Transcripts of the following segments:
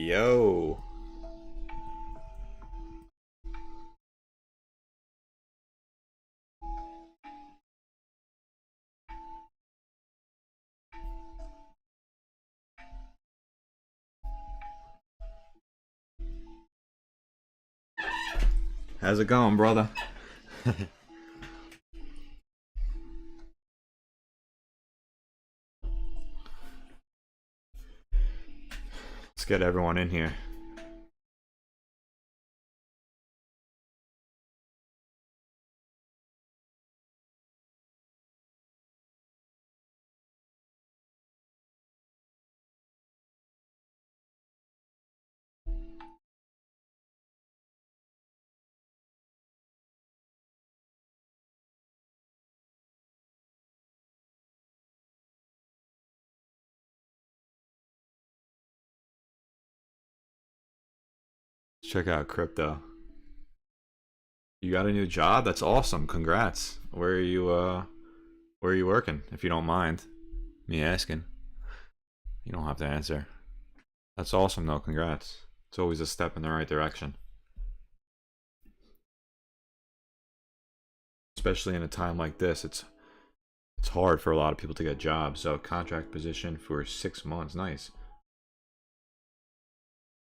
Yo. How's it going, brother? Let's get everyone in here. Let's check out crypto. You got a new job? That's awesome. Congrats. Where are you working, if you don't mind me asking? You don't have to answer. That's awesome though, congrats. It's always a step in the right direction. Especially in a time like this, it's hard for a lot of people to get jobs. So contract position for 6 months, nice.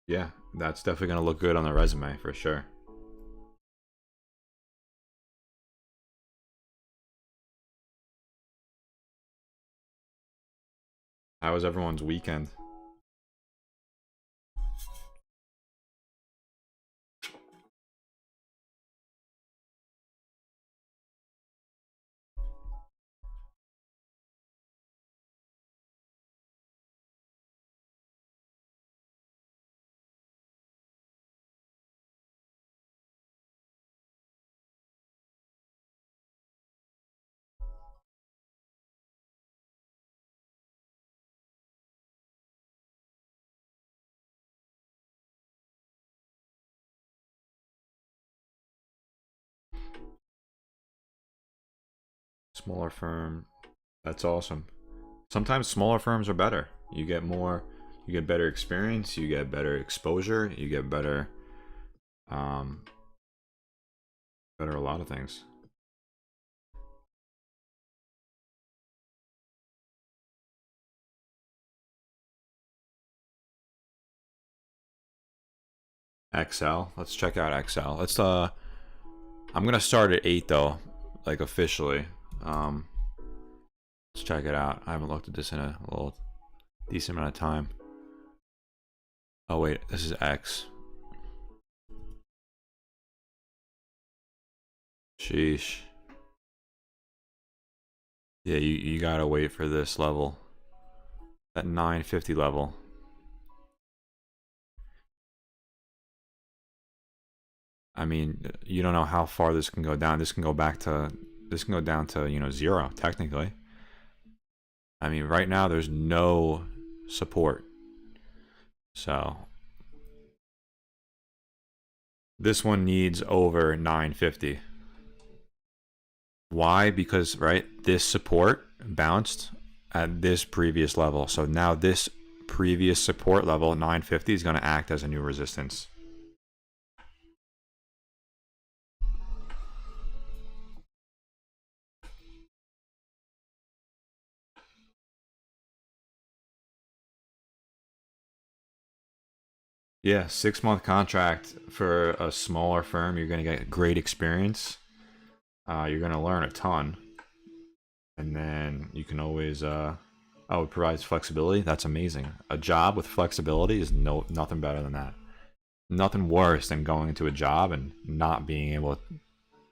Yeah, that's definitely gonna look good on the resume for sure. How was everyone's weekend? Smaller firm. That's awesome. Sometimes smaller firms are better. You get better experience, you get better exposure, you get um, better a lot of things. Excel. Let's check out Excel. I'm gonna start at 8 though, like officially. Um, let's check it out. I haven't looked at this in a little decent amount of time. Oh wait, this is X. Sheesh. Yeah, you gotta wait for this level. That 950 level. I mean, you don't know how far this can go down. This can go down to, zero technically. I mean, right now there's no support. So, this one needs over 950. Why? Because, right, this support bounced at this previous level. So now this previous support level, 950, is going to act as a new resistance. Yeah, 6 month contract for a smaller firm. You're going to get great experience. You're going to learn a ton. And then you can always, oh, it provides flexibility. That's amazing. A job with flexibility is nothing better than that. Nothing worse than going into a job and not being able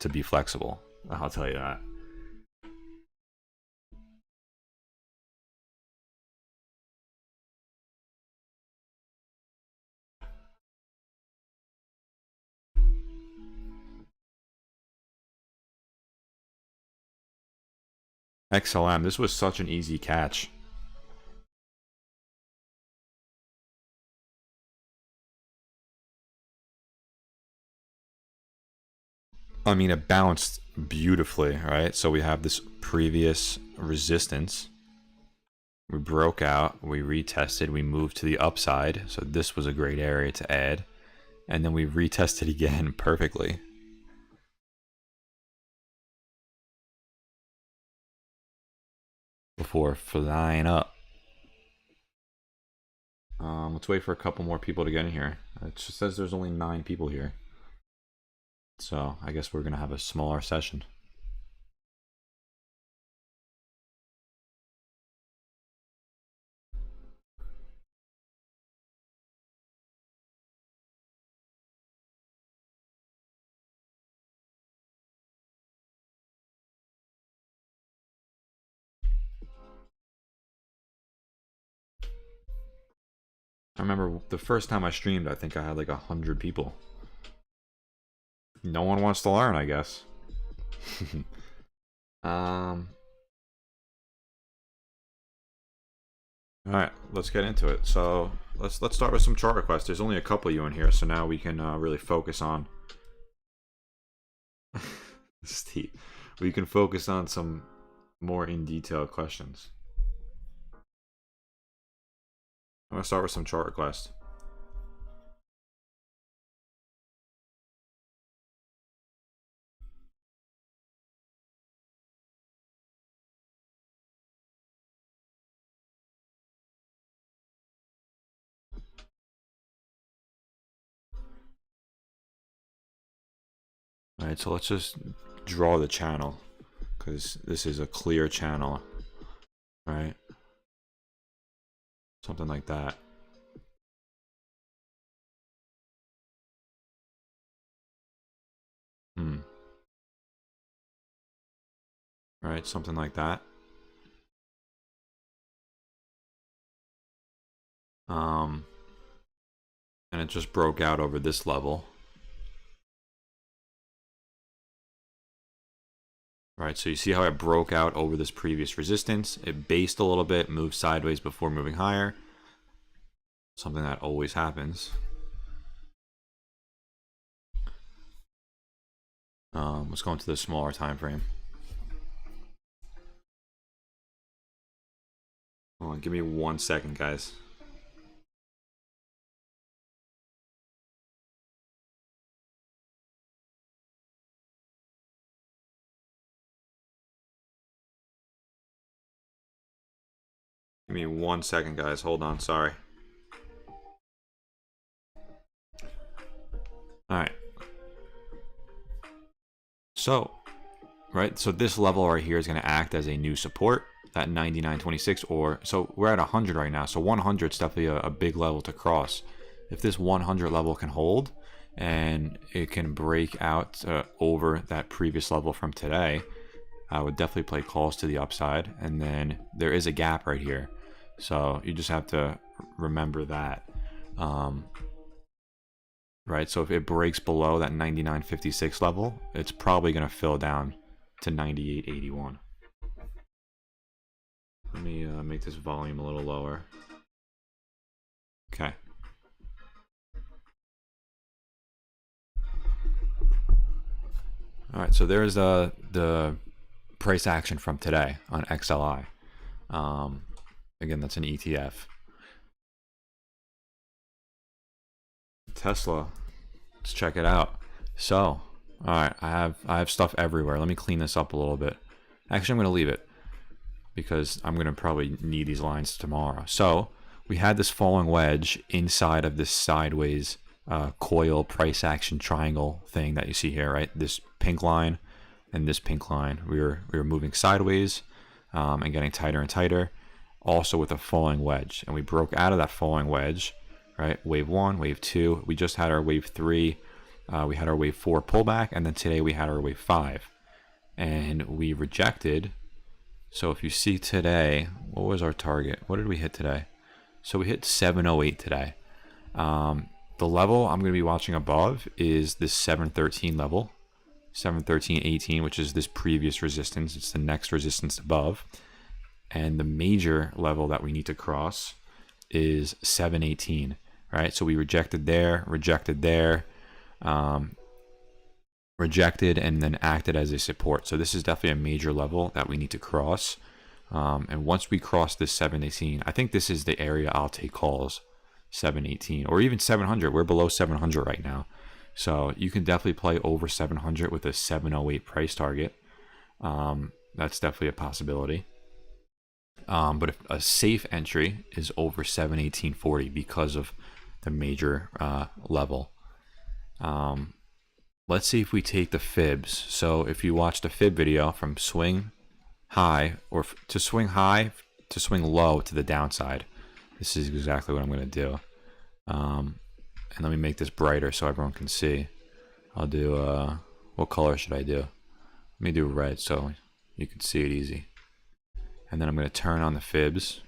to be flexible. I'll tell you that. XLM, this was such an easy catch. I mean, it bounced beautifully, right? So we have this previous resistance. We broke out, we retested, we moved to the upside, so this was a great area to add, and then we retested again perfectly. Before flying up. Let's wait for a couple more people to get in here. It just says there's only 9 people here. So I guess we're gonna have a smaller session. I remember the first time I streamed, I think I had like 100 people. No one wants to learn, I guess. All right, let's get into it. So let's start with some chart requests. There's only a couple of you in here, so now we can really focus on. Steve, we can focus on some more in detail questions. I'm gonna start with some chart requests. All right, so let's just draw the channel because this is a clear channel, right? Something like that. All right, something like that. And it just broke out over this level. Right, so you see how it broke out over this previous resistance. It based a little bit, moved sideways before moving higher. Something that always happens. Let's go into the smaller time frame. Hold on, give me 1 second, guys. Give me 1 second, guys. Hold on, sorry. All right. So, right, so this level right here is going to act as a new support, that 99.26, or so we're at 100 right now. So 100 is definitely a big level to cross. If this 100 level can hold and it can break out over that previous level from today, I would definitely play calls to the upside. And then there is a gap right here, so you just have to remember that. Right, so if it breaks below that 99.56 level, it's probably going to fill down to 98.81. Let me make this volume a little lower. Okay. All right, so there's the price action from today on XLI. Again, that's an ETF. Tesla, let's check it out. So, all right, I have stuff everywhere. Let me clean this up a little bit. Actually, I'm going to leave it because I'm going to probably need these lines tomorrow. So we had this falling wedge inside of this sideways coil price action triangle thing that you see here, right? This pink line and this pink line. We were moving sideways and getting tighter and tighter, also with a falling wedge. And we broke out of that falling wedge, right? Wave 1, wave 2. We just had our wave 3. We had our wave 4 pullback, and then today we had our wave 5. And we rejected. So if you see today, what was our target? What did we hit today? So we hit 708 today. The level I'm going to be watching above is this 713 level, 713.18, which is this previous resistance. It's the next resistance above. And the major level that we need to cross is 718, right? So we rejected there, rejected, and then acted as a support. So this is definitely a major level that we need to cross. And once we cross this 718, I think this is the area I'll take calls. 718 or even 700. We're below 700 right now, so you can definitely play over 700 with a 708 price target. That's definitely a possibility. But if a safe entry is over 718.40 because of the major level. Let's see if we take the fibs. So if you watch the fib video from swing high or to swing high to swing low to the downside, this is exactly what I'm going to do. And let me make this brighter so everyone can see. I'll do, what color should I do? Let me do red so you can see it easy. And then I'm going to turn on the fibs.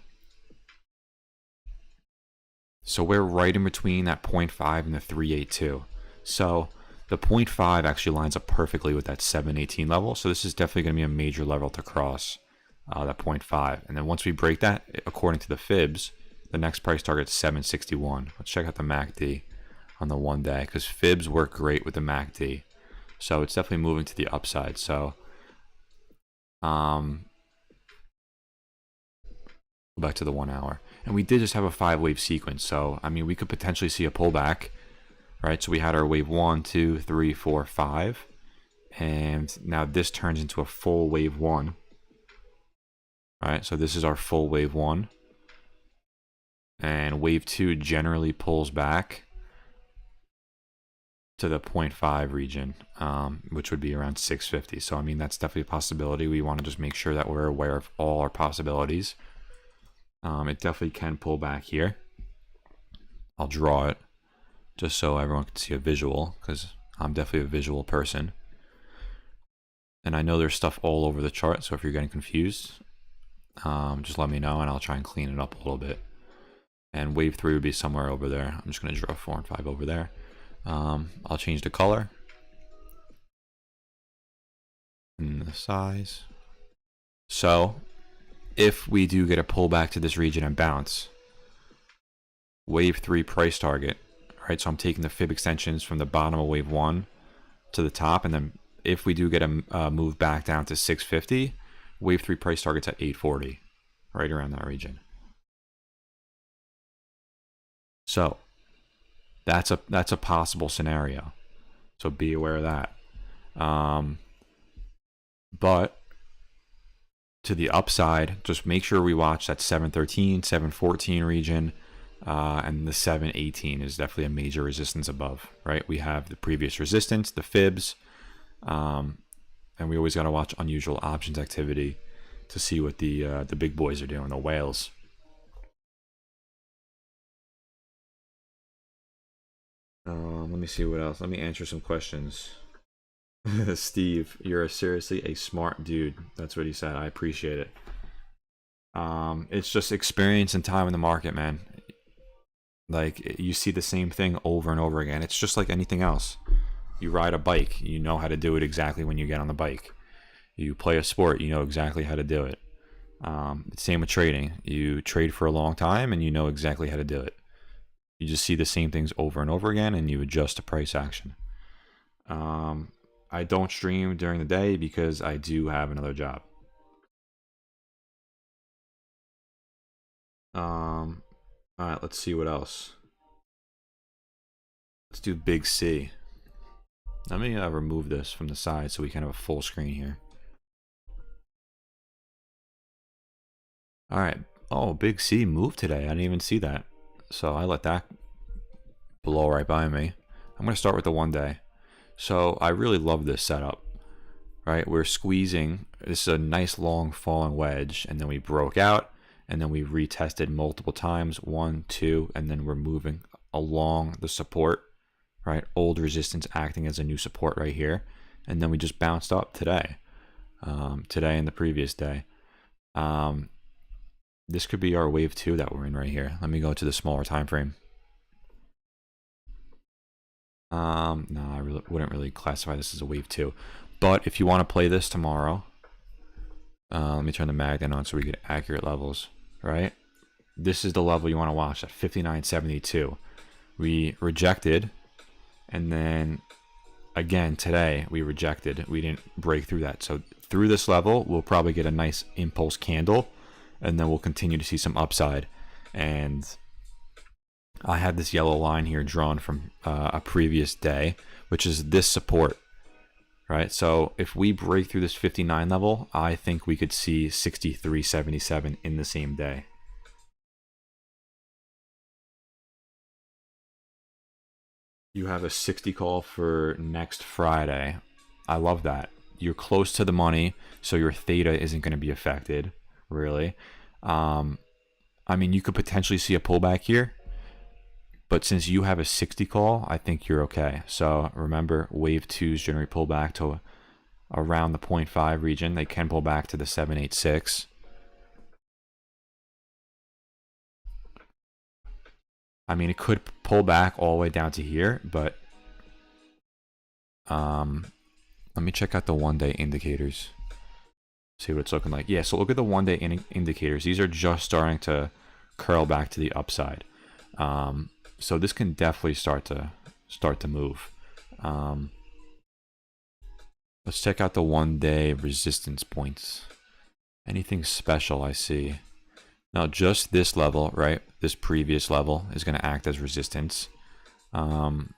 So we're right in between that 0.5 and the 382. So the 0.5 actually lines up perfectly with that 718 level. So this is definitely going to be a major level to cross, that 0.5. And then once we break that, according to the fibs, the next price target is 761. Let's check out the MACD on the 1 day, because fibs work great with the MACD. So it's definitely moving to the upside. So go back to the 1 hour. And we did just have a 5-wave sequence. So, I mean, we could potentially see a pullback, right? So we had our wave 1, 2, 3, 4, 5. And now this turns into a full wave 1. All right, so this is our full wave 1. And wave 2 generally pulls back to the 0.5 region, which would be around 650. So, I mean, that's definitely a possibility. We want to just make sure that we're aware of all our possibilities. It definitely can pull back here. I'll draw it just so everyone can see a visual, because I'm definitely a visual person. And I know there's stuff all over the chart, so if you're getting confused, just let me know and I'll try and clean it up a little bit. And wave 3 would be somewhere over there. I'm just going to draw 4 and 5 over there. I'll change the color and the size. So if we do get a pullback to this region and bounce, wave 3 price target, right? So I'm taking the fib extensions from the bottom of wave 1 to the top, and then if we do get a move back down to 650, wave 3 price target's at 840, right around that region. So that's a possible scenario. So be aware of that. But to the upside, just make sure we watch that 713, 714 region, and the 718 is definitely a major resistance above, right? We have the previous resistance, the fibs, and we always got to watch unusual options activity to see what the big boys are doing, the whales. Let me see what else. Let me answer some questions. Steve, you're seriously a smart dude. That's what he said. I appreciate it. It's just experience and time in the market, man. Like, you see the same thing over and over again. It's just like anything else. You ride a bike, you know how to do it exactly when you get on the bike. You play a sport, you know exactly how to do it. Same with trading. You trade for a long time and you know exactly how to do it. You just see the same things over and over again and you adjust to price action. I don't stream during the day because I do have another job. All right, let's see what else. Let's do big C. Let me remove this from the side so we can have a full screen here. All right. Oh, big C moved today. I didn't even see that. So I let that blow right by me. I'm going to start with the 1 day. So I really love this setup, right? We're squeezing. This is a nice long falling wedge, and then we broke out, and then we retested multiple times, 1, 2, and then we're moving along the support, right? Old resistance acting as a new support right here, and then we just bounced up today, today and the previous day. This could be our wave 2 that we're in right here. Let me go to the smaller time frame. No, I wouldn't really classify this as a wave 2. But if you want to play this tomorrow, let me turn the mag down on so we get accurate levels, right? This is the level you want to watch at 59.72. We rejected, and then again today we rejected. We didn't break through that. So through this level, we'll probably get a nice impulse candle, and then we'll continue to see some upside. And I had this yellow line here drawn from a previous day, which is this support, right? So if we break through this 59 level, I think we could see 63.77 in the same day. You have a 60 call for next Friday. I love that. You're close to the money, so your theta isn't going to be affected, really. I mean, you could potentially see a pullback here, but since you have a 60 call, I think you're okay. So remember, wave 2s generally pull back to around the 0.5 region. They can pull back to the 786. I mean, it could pull back all the way down to here, but let me check out the one-day indicators. See what it's looking like. Yeah, so look at the one-day indicators. These are just starting to curl back to the upside. So this can definitely start to move. Let's check out the one-day resistance points. Anything special I see? Now, just this level, right? This previous level is going to act as resistance. Let's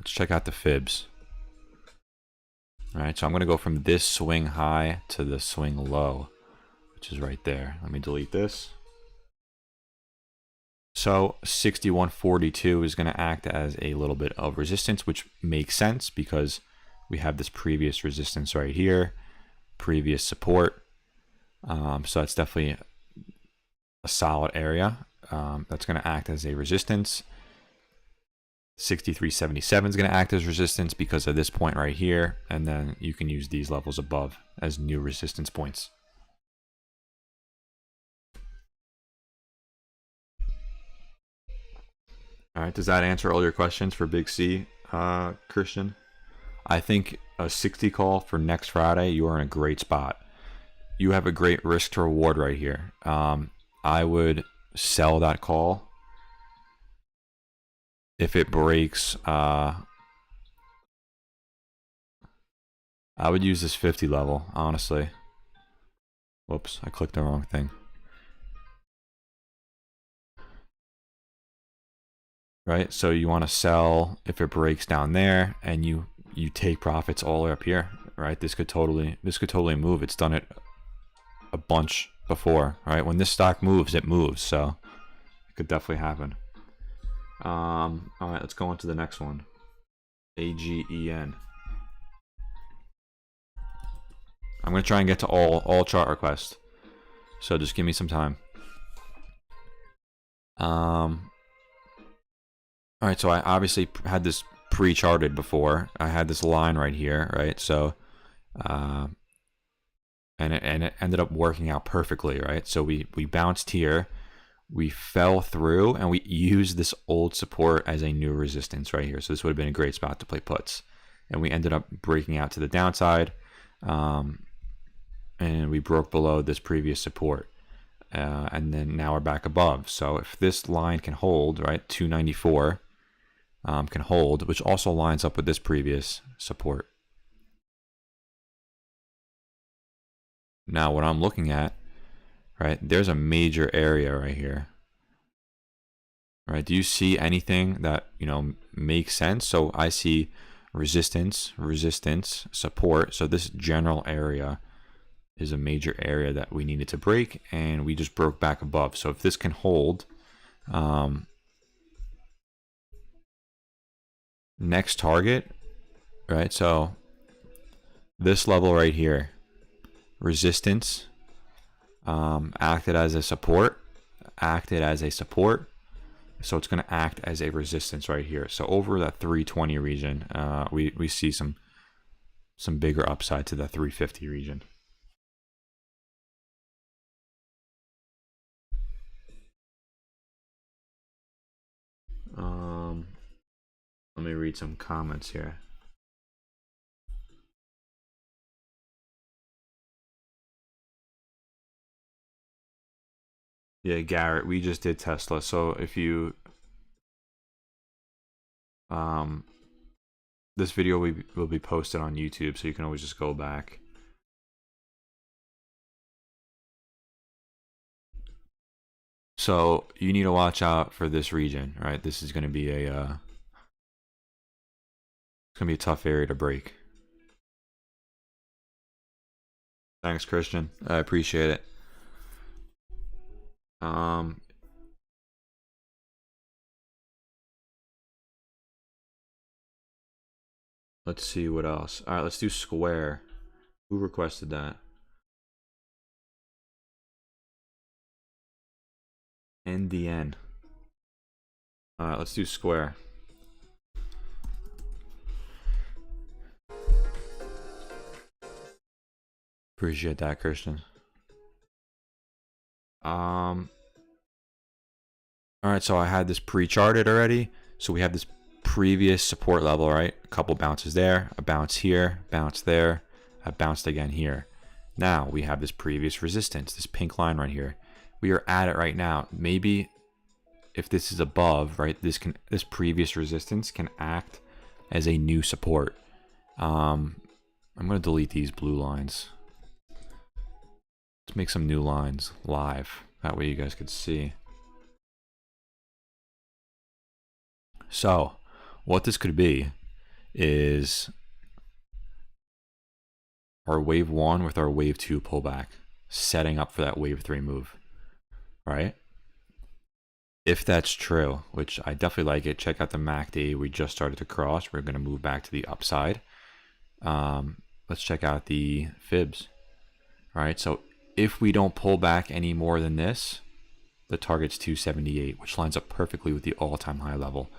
check out the fibs. All right, so I'm going to go from this swing high to the swing low, which is right there. Let me delete this. So 61.42 is going to act as a little bit of resistance, which makes sense because we have this previous resistance right here, previous support. So that's definitely a solid area that's going to act as a resistance. 63.77 is going to act as resistance because of this point right here, and then you can use these levels above as new resistance points. All right, does that answer all your questions for Big C, Christian? I think a 60 call for next Friday, you are in a great spot. You have a great risk to reward right here. I would sell that call. If it breaks, I would use this 50 level, honestly. Whoops, I clicked the wrong thing. Right, so you want to sell if it breaks down there, and you take profits all the way up here. Right, this could totally move. It's done it a bunch before. Right, when this stock moves, it moves. So it could definitely happen. All right, let's go on to the next one. AGEN. I'm gonna try and get to all chart requests, so just give me some time. All right, so I obviously had this pre-charted before. I had this line right here, right? So, and it ended up working out perfectly, right? So we bounced here. We fell through, and we used this old support as a new resistance right here. So this would have been a great spot to play puts. And we ended up breaking out to the downside, and we broke below this previous support. And then now we're back above. So if this line can hold, right, 294 can hold, which also lines up with this previous support. Now what I'm looking at, right, there's a major area right here. Right, do you see anything that, you know, makes sense? So I see resistance, resistance, support. So this general area is a major area that we needed to break, and we just broke back above. So if this can hold, next target, right? So this level right here, resistance, acted as a support, so it's going to act as a resistance right here. So over that 320 region, we see some bigger upside to the 350 region. Let me read some comments here. Yeah, Garrett, we just did Tesla. So if you This video will be posted on YouTube, so you can always just go back. So you need to watch out for this region, right? This is going to be a it's going to be a tough area to break. Thanks, Christian. I appreciate it. Let's see what else. All right, let's do square. Who requested that? NDN. All right, let's do square. Appreciate that, Christian. All right, so I had this pre-charted already. So we have this previous support level, right? A couple bounces there, a bounce here, bounce there, a bounce again here. Now we have this previous resistance, this pink line right here. We are at it right now. Maybe if this is above, right, this previous resistance can act as a new support. I'm gonna delete these blue lines. Let's make some new lines live. That way you guys could see. So what this could be is our wave 1 with our wave 2 pullback, setting up for that wave 3 move, right? If that's true, which I definitely like it, check out the MACD we just started to cross. We're going to move back to the upside. Let's check out the fibs. All right, so if we don't pull back any more than this, the target's 278, which lines up perfectly with the all-time high level.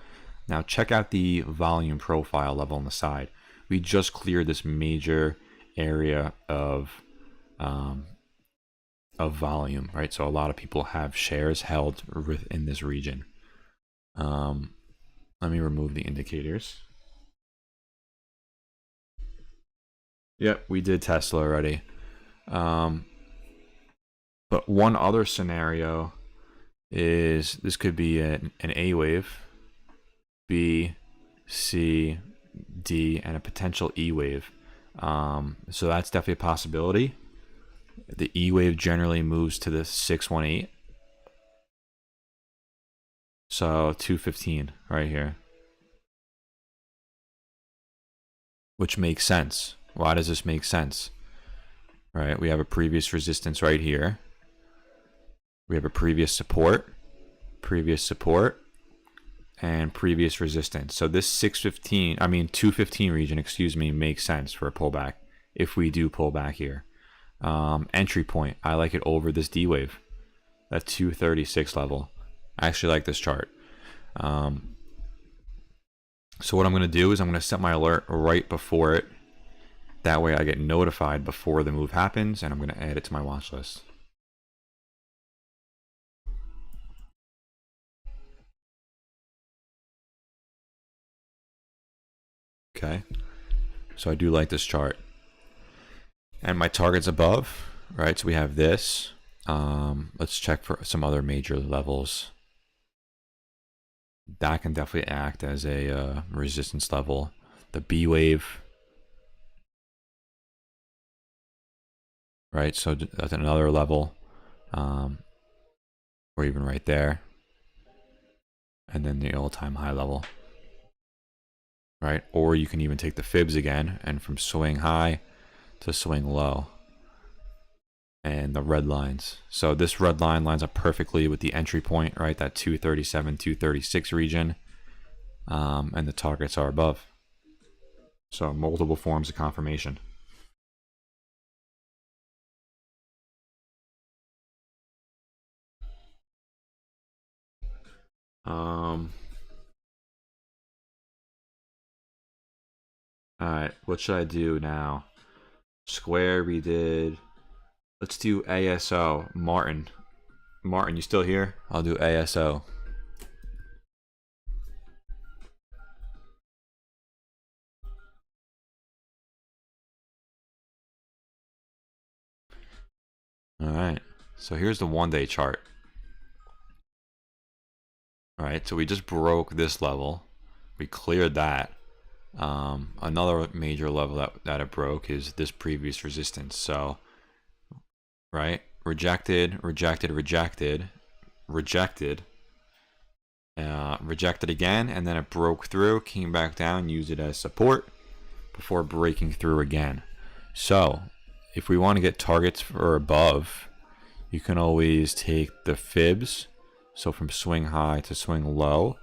Now check out the volume profile level on the side. We just cleared this major area of volume, right? So a lot of people have shares held within this region. Let me remove the indicators. Yep, we did Tesla already. But one other scenario is this could be an A wave, B, C, D, and a potential E wave. So that's definitely a possibility. The E wave generally moves to the 618. So 215 right here. Which makes sense. Why does this make sense? Right, we have a previous resistance right here. We have a previous support, and previous resistance. So this 215 region, excuse me, makes sense for a pullback if we do pull back here. Entry point, I like it over this D wave, that 236 level. I actually like this chart. So what I'm going to do is I'm going to set my alert right before it. That way I get notified before the move happens, and I'm going to add it to my watch list. Okay, so I do like this chart. And my target's above, right? So we have this. Let's check for some other major levels. That can definitely act as a resistance level. The B wave, right? So that's another level, or even right there. And then the all-time high level, right? Or you can even take the fibs again, and from swing high to swing low, and the red lines. So this red line lines up perfectly with the entry point, right? That 237, 236 region, and the targets are above. So multiple forms of confirmation. All right, what should I do now? Square we did. Let's do ASO. Martin, you still here? I'll do ASO. All right, so here's the one-day chart. All right, so we just broke this level. We cleared that. Another major level that it broke is this previous resistance. So, right, rejected, rejected, rejected, rejected, rejected again, and then it broke through, came back down, used it as support before breaking through again. So, if we want to get targets for above, you can always take the fibs, so from swing high to swing low,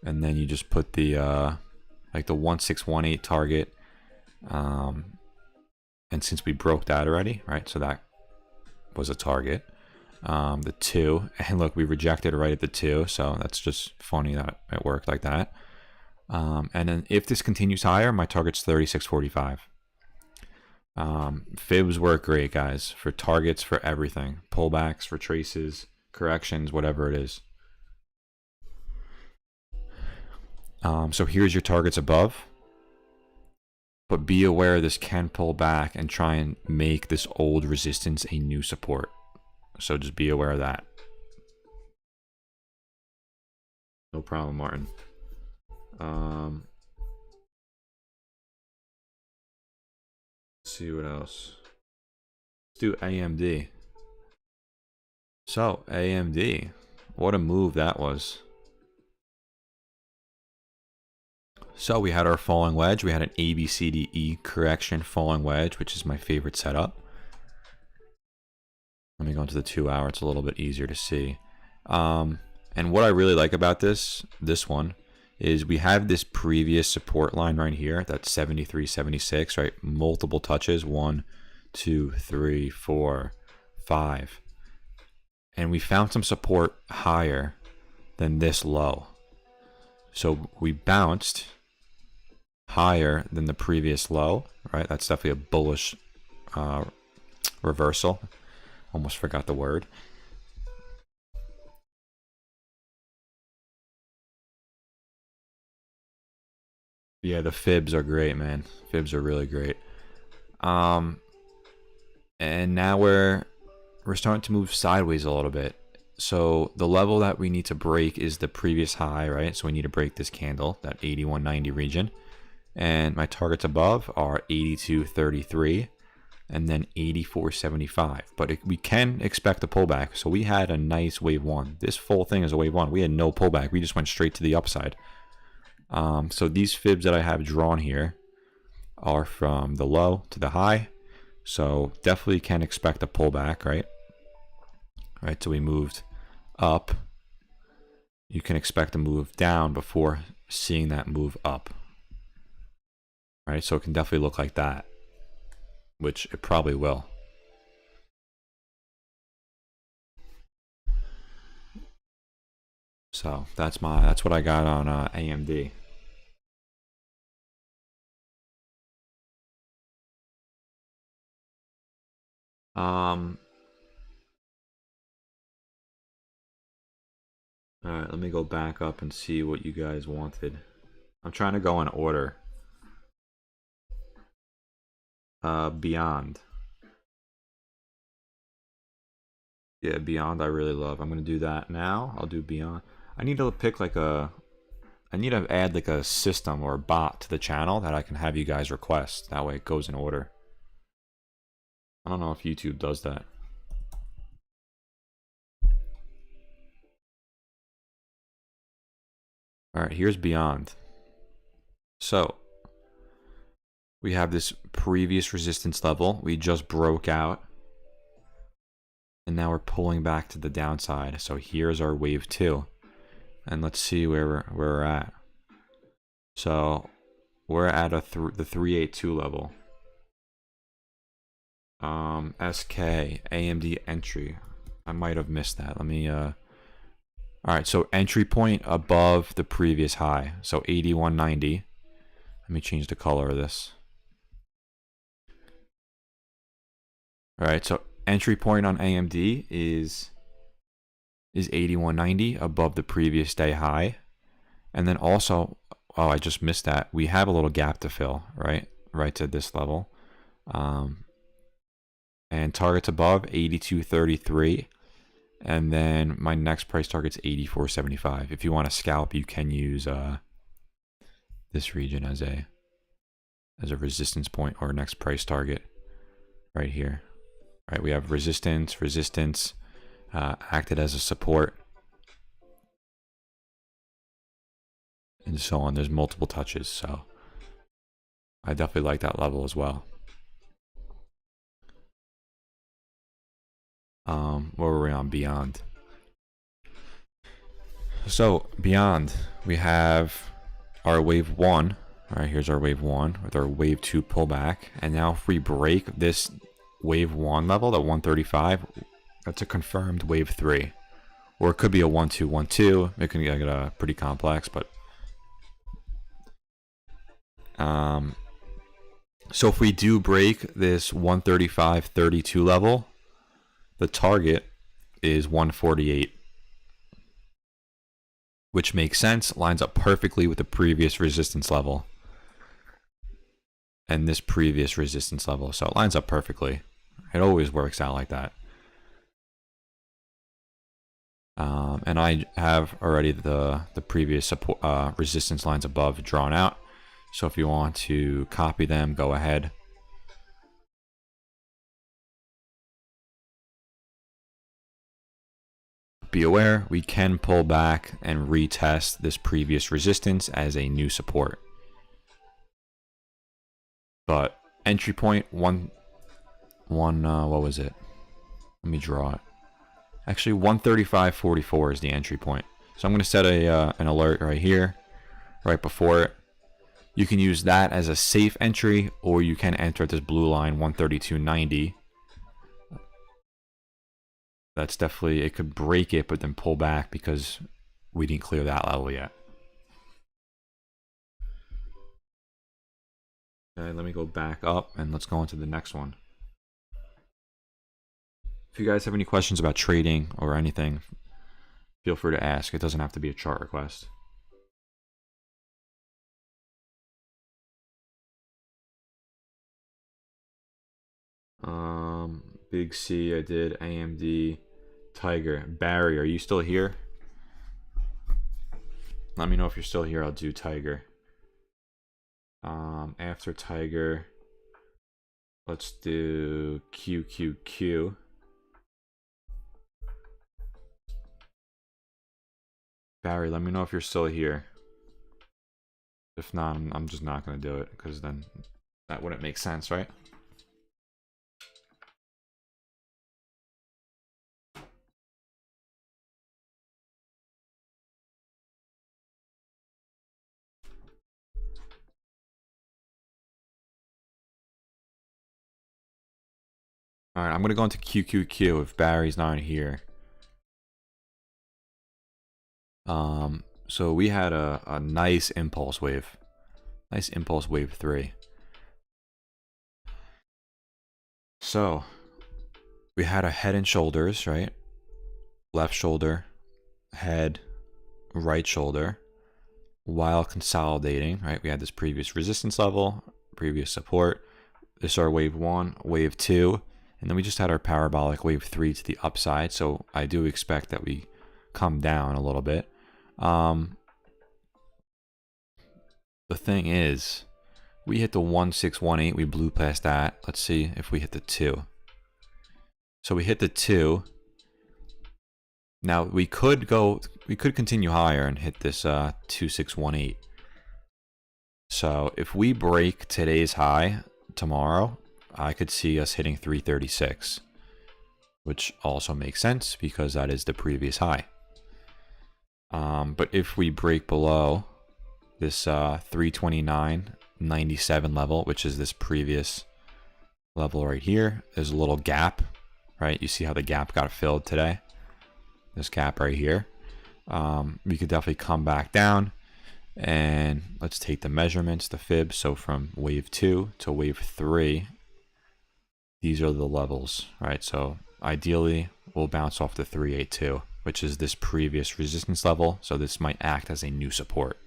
and then you just put the like the 1618 target, and since we broke that already, right, so that was a target. The 2, and look, we rejected right at the 2, so that's just funny that it worked like that. And then if this continues higher, my target's 3645. Fibs work great, guys, for targets, for everything, pullbacks, for traces, corrections, whatever it is. So here's your targets above, but be aware this can pull back and try and make this old resistance a new support. So just be aware of that. No problem, Martin. Let's see what else. Let's do AMD. So AMD, what a move that was. So we had our falling wedge. We had an ABCDE correction falling wedge, which is my favorite setup. Let me go into the 2 hour. It's a little bit easier to see. And what I really like about this one is we have this previous support line right here. That's 73.76, right? Multiple touches. 1, 2, 3, 4, 5. And we found some support higher than this low. So we bounced higher than the previous low, right? That's definitely a bullish reversal. Almost forgot the word. Yeah, the fibs are great, man. Fibs are really great. And now we're starting to move sideways a little bit. So the level that we need to break is the previous high, right? So we need to break this candle, that 81.90 region. And my targets above are 82.33 and then 84.75. But we can expect a pullback. So we had a nice wave 1. This full thing is a wave 1. We had no pullback. We just went straight to the upside. So these fibs that I have drawn here are from the low to the high. So definitely can expect a pullback, right? Right, so we moved up. You can expect a move down before seeing that move up. Right, so it can definitely look like that, which it probably will. So that's what I got on AMD. All right, let me go back up and see what you guys wanted. I'm trying to go in order. Beyond. Yeah, Beyond I really love. I'm gonna do that now. I'll do Beyond. I need to pick like I need to add like a system or a bot to the channel that I can have you guys request. That way it goes in order. I don't know if YouTube does that. All right, here's Beyond. So we have this previous resistance level. We just broke out. And now we're pulling back to the downside. So here's our wave 2. And let's see where we're at. So we're at the 382 level. SK, AMD entry. I might have missed that. Let me Alright, so entry point above the previous high. So 81.90. Let me change the color of this. Alright, so entry point on AMD is 81.90 above the previous day high. And then also, oh, I just missed that. We have a little gap to fill, right? Right to this level. And targets above 82.33. And then my next price target's 84.75. If you want to scalp, you can use this region as a as a resistance point or next price target right here. All right, we have resistance, resistance, acted as a support, and so on. There's multiple touches, so I definitely like that level as well. Where were we on Beyond? So Beyond, we have our wave 1. All right, here's our wave 1 with our wave 2 pullback. And now if we break this wave 1 level, the 135, that's a confirmed wave 3. Or it could be a 1-2, 1-2. It can get pretty complex, but so if we do break this 135.32 level, the target is 148, which makes sense, lines up perfectly with the previous resistance level and this previous resistance level. So it lines up perfectly. It always works out like that. And I have already the previous support, resistance lines above drawn out. So if you want to copy them, go ahead. Be aware, we can pull back and retest this previous resistance as a new support. But entry point, what was it? Let me draw it. Actually, 135.44 is the entry point. So I'm going to set an alert right here, right before it. You can use that as a safe entry, or you can enter at this blue line, 132.90. That's definitely, it could break it, but then pull back because we didn't clear that level yet. Okay, let me go back up and let's go into the next one. If you guys have any questions about trading or anything, feel free to ask. It doesn't have to be a chart request. Big C, I did AMD, Tiger. Barry, are you still here? Let me know if you're still here. I'll do Tiger. After Tiger, let's do QQQ. Barry, let me know if you're still here. If not, I'm just not going to do it because then that wouldn't make sense, right? All right, I'm going to go into QQQ if Barry's not here. So we had a nice impulse wave. Nice impulse wave 3. So we had a head and shoulders, right? Left shoulder, head, right shoulder, while consolidating, right? We had this previous resistance level, previous support. This is our wave 1, wave 2, and then we just had our parabolic wave 3 to the upside. So I do expect that we come down a little bit. The thing is, we hit the 1618, we blew past that. Let's see if we hit the 2. So we hit the 2. Now we could continue higher and hit this 2618. So if we break today's high tomorrow, I could see us hitting 336, which also makes sense because that is the previous high. But if we break below this 329.97 level, which is this previous level right here, there's a little gap, right? You see how the gap got filled today? This gap right here. We could definitely come back down, and let's take the measurements, the fib. So from wave 2 to wave 3, these are the levels, right? So ideally, we'll bounce off the 382, which is this previous resistance level. So this might act as a new support.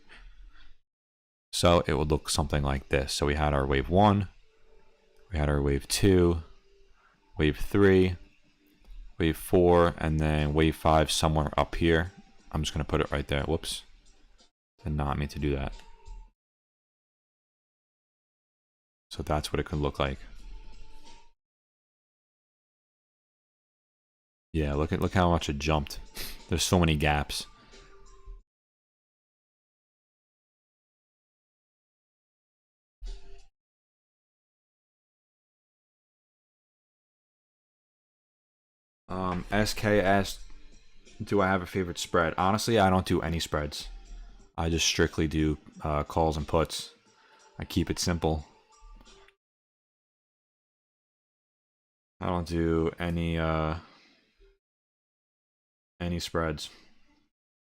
So it would look something like this. So we had our wave 1, we had our wave 2, wave 3, wave 4, and then wave 5 somewhere up here. I'm just going to put it right there. Whoops. Did not mean to do that. So that's what it could look like. Yeah, look how much it jumped. There's so many gaps. SKS, do I have a favorite spread? Honestly, I don't do any spreads. I just strictly do calls and puts. I keep it simple. I don't do any spreads.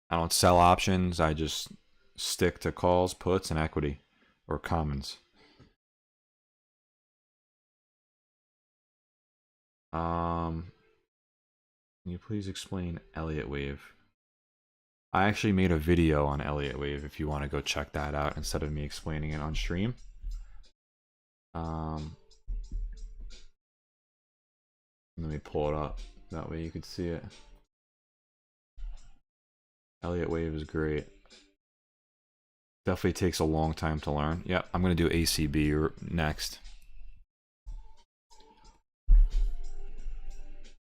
I don't sell options. I just stick to calls, puts, and equity or commons. Can you please explain Elliott wave? I actually made a video on Elliott wave if you want to go check that out instead of me explaining it on stream. Let me pull it up. That way you could see it. Elliott wave is great. Definitely takes a long time to learn. Yep, I'm going to do ACB next.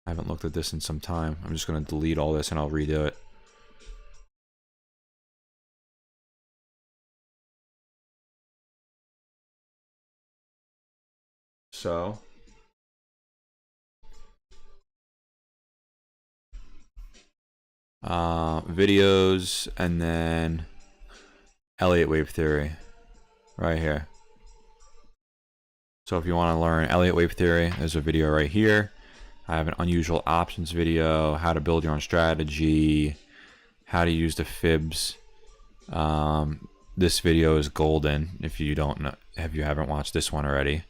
I haven't looked at this in some time. I'm just going to delete all this and I'll redo it. So, videos and then Elliott wave theory right here. So if you want to learn Elliott wave theory, there's a video right here. I have an unusual options video, how to build your own strategy, how to use the fibs. This video is golden if you don't know, if you haven't watched this one already.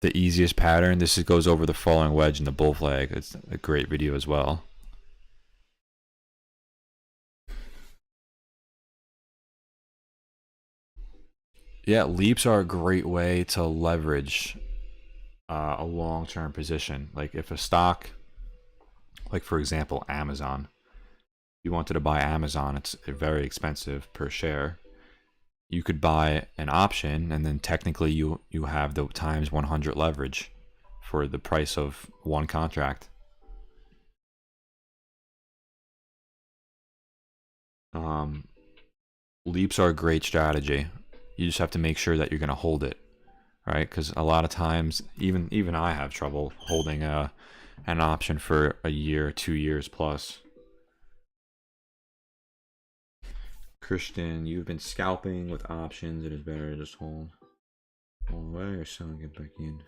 The easiest pattern, this goes over the falling wedge and the bull flag. It's a great video as well. Yeah, leaps are a great way to leverage a long-term position. Like if a stock, like for example Amazon, if you wanted to buy Amazon, it's very expensive per share. You could buy an option and then technically you have the times 100 leverage for the price of one contract. Leaps are a great strategy. You just have to make sure that you're going to hold it, right? Because a lot of times, even I have trouble holding an option for a year, 2 years plus. Christian, you've been scalping with options. It is better to just hold all the way or selling it back in.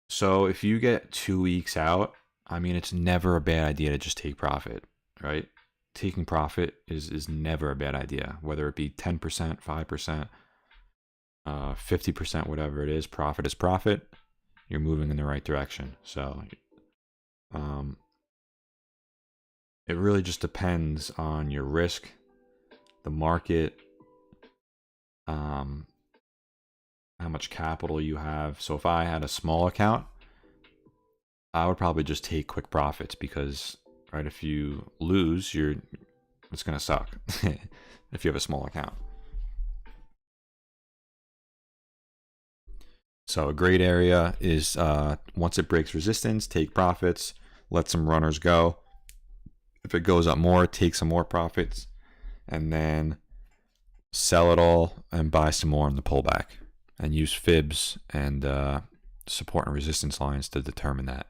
So if you get 2 weeks out, I mean, it's never a bad idea to just take profit, right? Taking profit is never a bad idea, whether it be 10%, 5%, 50%, whatever it is. Profit is profit. You're moving in the right direction. So, it really just depends on your risk, the market, how much capital you have. So if I had a small account, I would probably just take quick profits because, right, if you lose, it's gonna suck if you have a small account. So a great area is once it breaks resistance, take profits, let some runners go. If it goes up more, take some more profits, and then sell it all and buy some more in the pullback. And use fibs and support and resistance lines to determine that.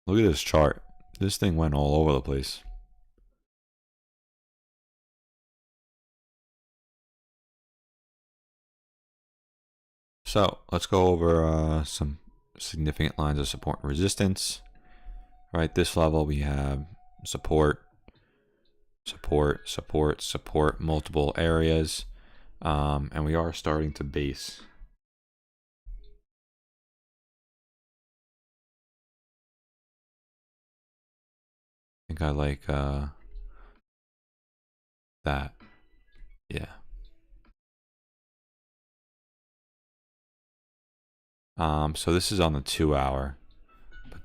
Look at this chart. This thing went all over the place. So let's go over some significant lines of support and resistance. Right, this level we have support, support, support, support, multiple areas, and we are starting to base. I think I like that. Yeah. So this is on the 2 hour.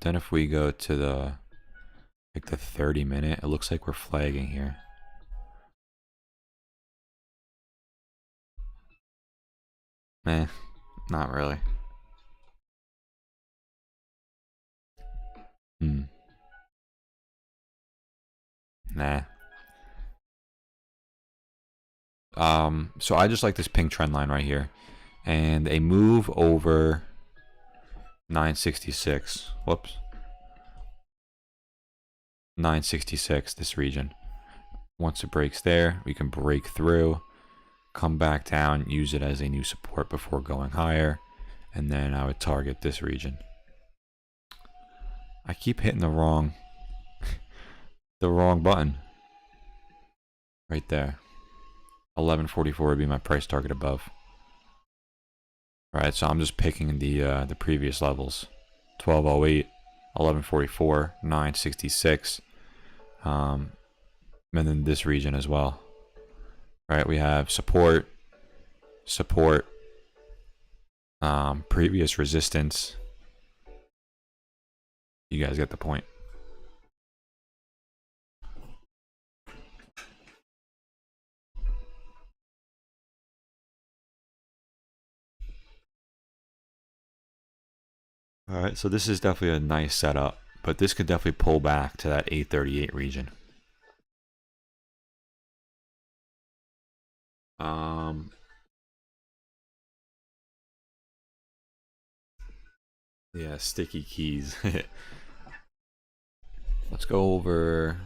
Then if we go to the 30-minute, it looks like we're flagging here. Not really. Nah. So I just like this pink trend line right here. And a move over 966. Whoops. 966, this region. Once it breaks there, we can break through, come back down, use it as a new support before going higher, and then I would target this region. I keep hitting the wrong button. Right there. 1144 would be my price target above. Alright, so I'm just picking the previous levels. 1208, 1144, 966, and then this region as well. Right, we have support, previous resistance. You guys get the point. Alright, so this is definitely a nice setup, but this could definitely pull back to that 838 region. Yeah, sticky keys. Let's go over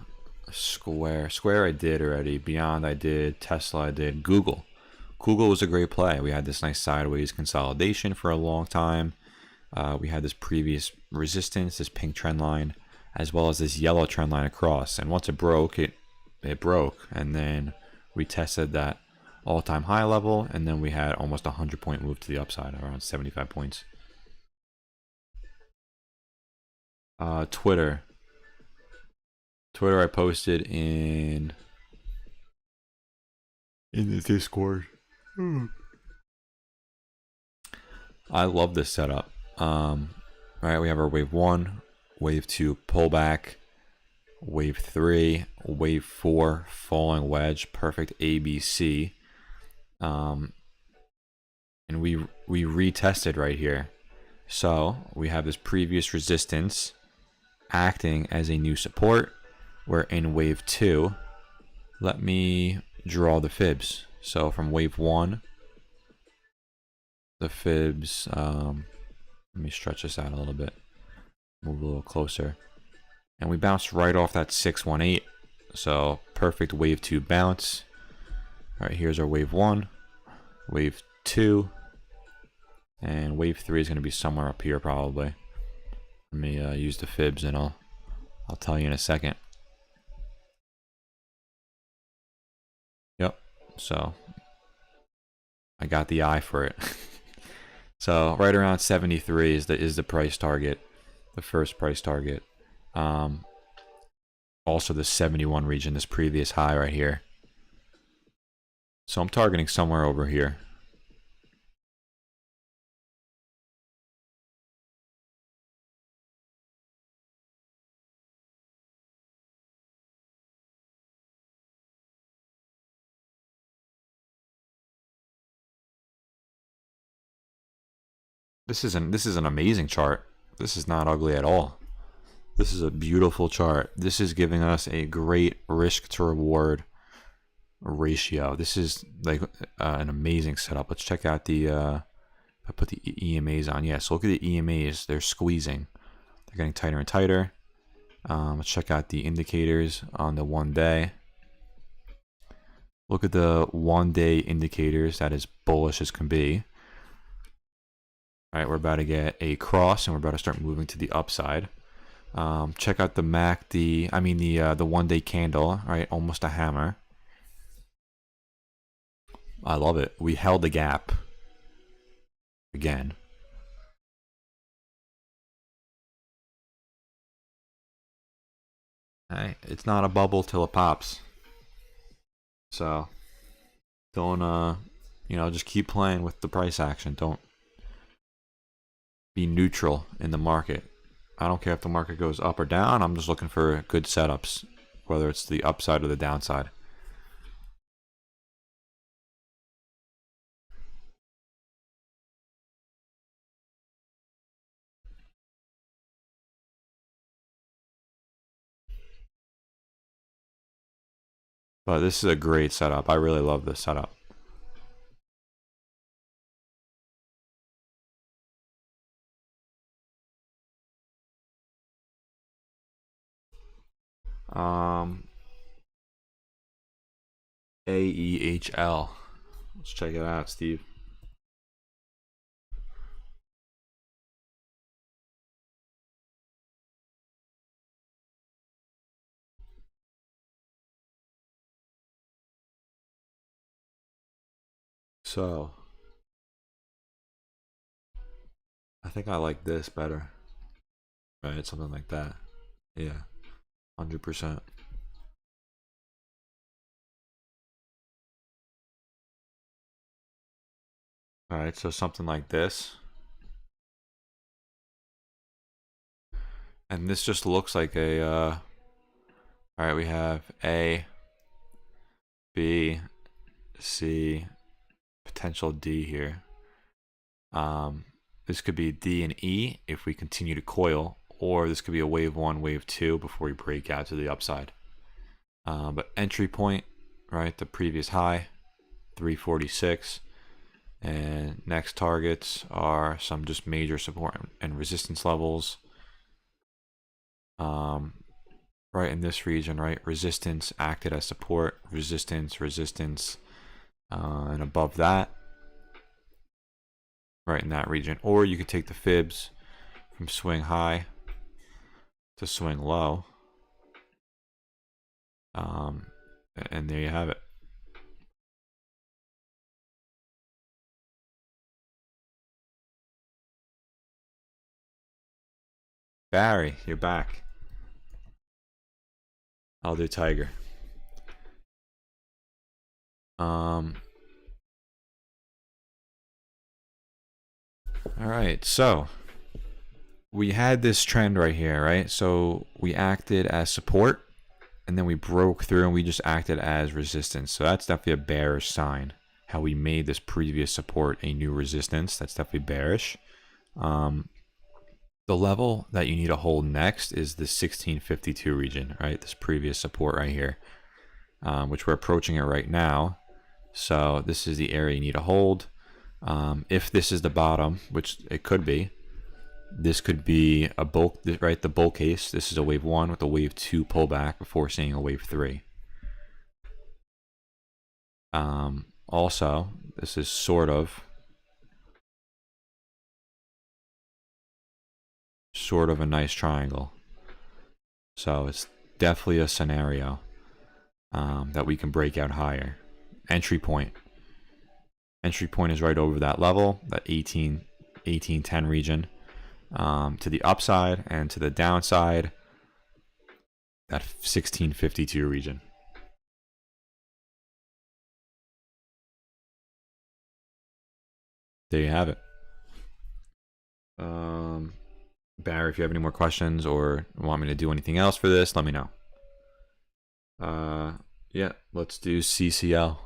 Square. Square I did already. Beyond I did. Tesla I did. Google. Google was a great play. We had this nice sideways consolidation for a long time. We had this previous resistance, this pink trend line, as well as this yellow trend line across. And once it broke, it broke. And then we tested that all-time high level, and then we had almost a 100-point move to the upside, around 75 points. Twitter I posted in the Discord. I love this setup. Right, we have our wave 1, wave 2 pullback, wave 3, wave 4 falling wedge, perfect ABC. And we retested right here. So we have this previous resistance acting as a new support. We're in wave 2. Let me draw the fibs. So from wave 1, the fibs, let me stretch this out a little bit, move a little closer, and we bounced right off that 618. So perfect wave 2 bounce. All right, here's our wave 1, wave 2, and wave 3 is going to be somewhere up here probably. Let me use the fibs and I'll tell you in a second. Yep, so I got the eye for it. So right around 73 is the price target, the first price target. Also the 71 region, this previous high right here. So I'm targeting somewhere over here. This is an amazing chart. This is not ugly at all. This is a beautiful chart. This is giving us a great risk to reward ratio. This is like an amazing setup. Let's check out the I put the EMAs on. Yeah, so look at the EMAs. They're squeezing. They're getting tighter and tighter. Let's check out the indicators on the 1 day. Look at the 1 day indicators. That is bullish as can be. All right, we're about to get a cross, and we're about to start moving to the upside. Check out the the 1 day candle. All right, almost a hammer. I love it. We held the gap again. Hey, it's not a bubble till it pops. So don't just keep playing with the price action. Don't be neutral in the market. I don't care if the market goes up or down. I'm just looking for good setups, whether it's the upside or the downside. But this is a great setup. I really love this setup. AEHL. Let's check it out, Steve. So, I think I like this better. Right, something like that. Yeah, 100%. All right, so something like this. And this just looks like a, all right, we have A, B, C, potential D here. This could be D and E if we continue to coil, or this could be a wave 1, wave 2 before we break out to the upside. But entry point, right, the previous high, 346. And next targets are some just major support and resistance levels. Right in this region, right, resistance acted as support, resistance, resistance, and above that, right in that region. Or you could take the fibs from swing high to swing low, and there you have it. Barry, you're back. I'll do Tiger. All right, so we had this trend right here, right? So we acted as support, and then we broke through and we just acted as resistance. So that's definitely a bearish sign. How we made this previous support a new resistance. That's definitely bearish. The level that you need to hold next is the 1652 region, right? This previous support right here, which we're approaching it right now. So this is the area you need to hold. If this is the bottom, which it could be, this could be a bulk, right? The bull case. This is a wave 1 with a wave 2 pullback before seeing a wave 3. Also, this is sort of a nice triangle. So it's definitely a scenario that we can break out higher. Entry point. Entry point is right over that level, that 1810 region. To the upside and to the downside, that 1652 region. There you have it. Barry, if you have any more questions or want me to do anything else for this, let me know. Yeah, let's do CCL.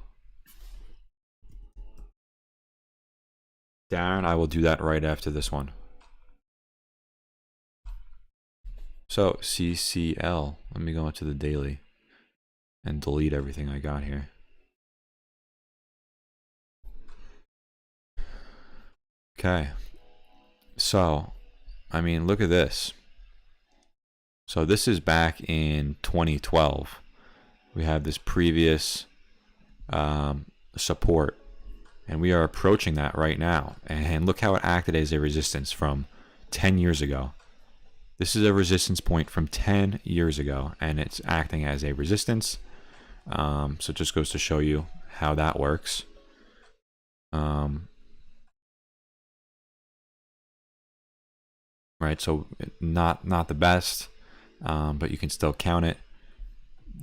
Darren, I will do that right after this one. So CCL, let me go into the daily and delete everything I got here. Okay, so I mean, look at this. So this is back in 2012. We have this previous support, and we are approaching that right now. And look how it acted as a resistance from 10 years ago. This is a resistance point from 10 years ago, and it's acting as a resistance. So it just goes to show you how that works. Right, so not the best, but you can still count it.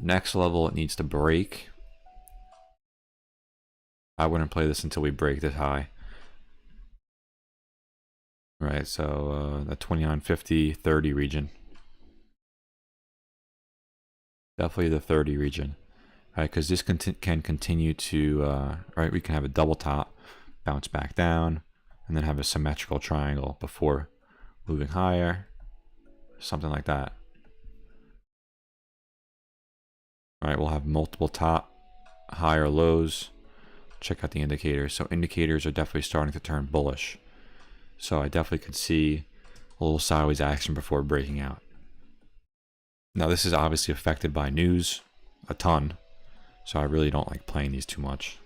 Next level, it needs to break. I wouldn't play this until we break this high. right? So the 29.50, 30 region. Definitely the 30 region, right? Because this can continue to, right? We can have a double top, bounce back down, and then have a symmetrical triangle before moving higher, something like that. All right, we'll have multiple top, higher lows. Check out the indicators. So indicators are definitely starting to turn bullish. So I definitely could see a little sideways action before breaking out. Now this is obviously affected by news a ton. So I really don't like playing these too much.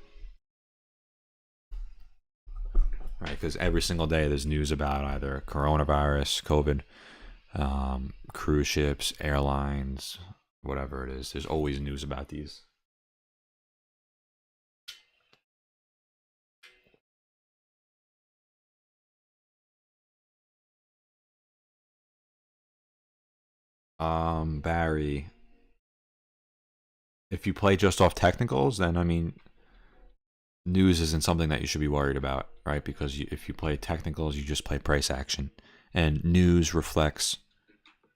Right, because every single day there's news about either coronavirus, COVID, cruise ships, airlines, whatever it is. There's always news about these. Barry, if you play just off technicals, then I mean, news isn't something that you should be worried about, right? Because if you play technicals, you just play price action, and news reflects,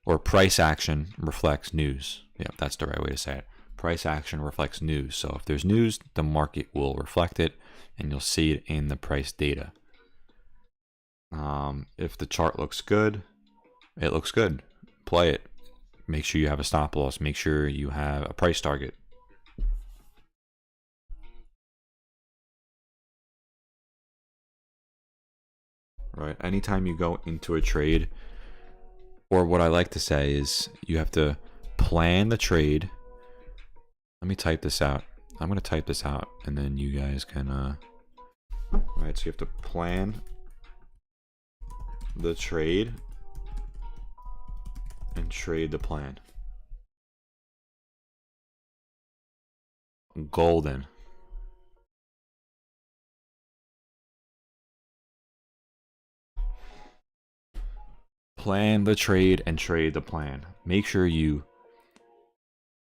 or price action reflects news. Yeah, that's the right way to say it. Price action reflects news. So if there's news, the market will reflect it, and you'll see it in the price data. If the chart looks good, it looks good. Play it. Make sure you have a stop loss. Make sure you have a price target. Right? Anytime you go into a trade, or what I like to say is you have to plan the trade. Let me type this out. I'm going to type this out and then you guys can, right, so you have to plan the trade and trade the plan. Golden. Plan the trade and trade the plan. Make sure you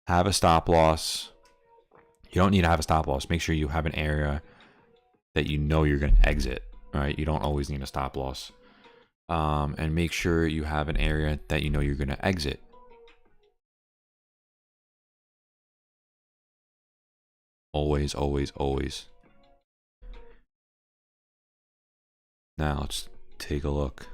have a stop loss. You don't need to have a stop loss. Make sure you have an area that you know you're going to exit, right? You don't always need a stop loss. And make sure you have an area that you know you're going to exit. Always, always, always. Now let's take a look.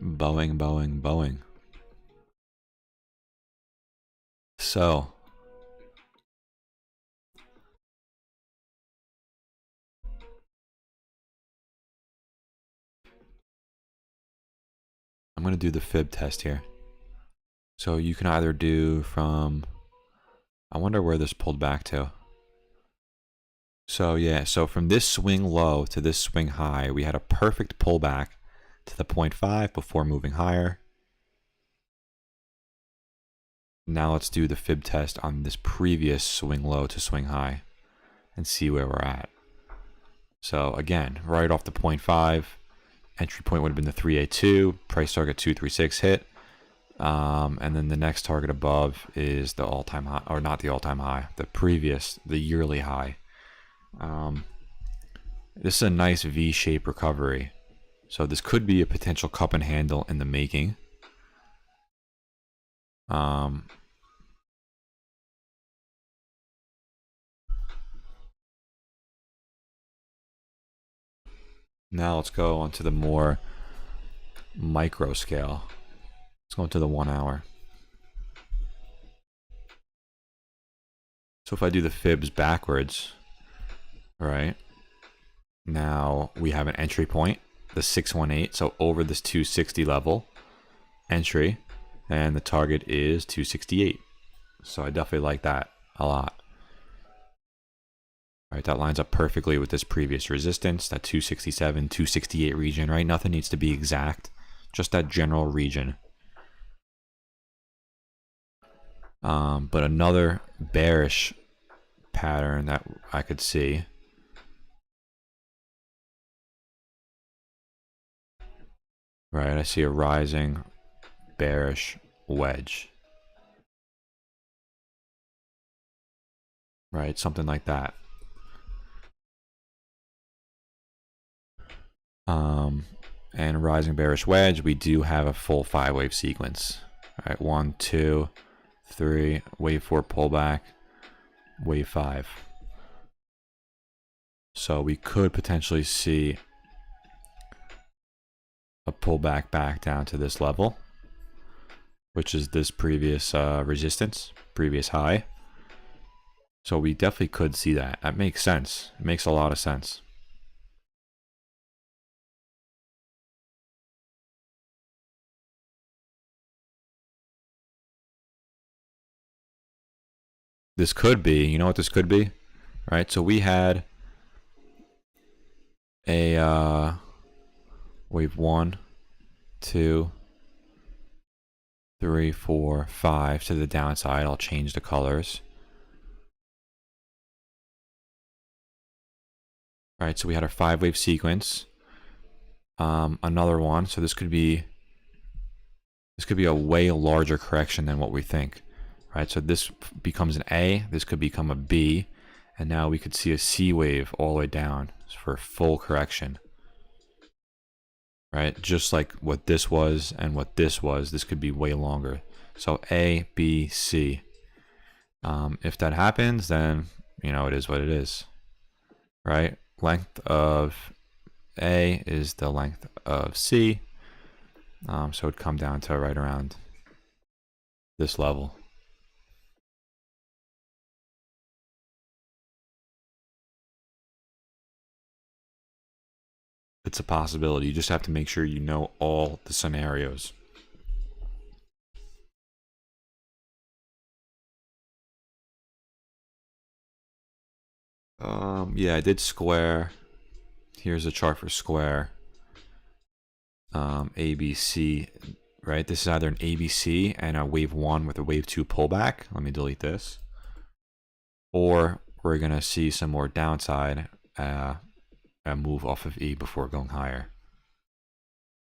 Boeing, Boeing, Boeing. So I'm going to do the fib test here. So you can either do from, I wonder where this pulled back to. So yeah, so from this swing low to this swing high, we had a perfect pullback to the 0.5 before moving higher. Now let's do the fib test on this previous swing low to swing high and see where we're at. So again, right off the 0.5, entry point would have been the 382, price target 236 hit. And then the next target above is the all-time high, or not the all-time high, the yearly high. This is a nice V-shaped recovery. So this could be a potential cup and handle in the making. Now let's go on to the more micro scale. Let's go into the 1 hour. So if I do the fibs backwards, right? Now we have an entry point, the 618, so over this 260 level entry, and the target is 268. So I definitely like that a lot. All right, that lines up perfectly with this previous resistance, that 267, 268 region, right? Nothing needs to be exact, just that general region. But another bearish pattern that I could see. Right, I see a rising bearish wedge. right? Something like that. And rising bearish wedge, we do have a full 5-wave sequence. All right, 1, 2, 3, wave 4 pullback, wave 5. So we could potentially see a pullback back down to this level, which is this previous resistance, previous high. So we definitely could see that. That makes sense. It makes a lot of sense. This could be, you know what this could be? Right, so we had a wave 1, 2, 3, 4, 5 to the downside. I'll change the colors. All right, so we had our 5-wave sequence. Another one, so this could be a way larger correction than what we think. Right, so this becomes an A, this could become a B, and now we could see a C wave all the way down for full correction. Right, just like what this was and what this was, this could be way longer. So A, B, C. If that happens, then you know it is what it is. Right, length of A is the length of C. So it'd come down to right around this level. It's a possibility. You just have to make sure you know all the scenarios. Yeah, I did square. Here's a chart for square. ABC, right? This is either an ABC and a wave 1 with a wave 2 pullback. Let me delete this. Or we're going to see some more downside and move off of E before going higher.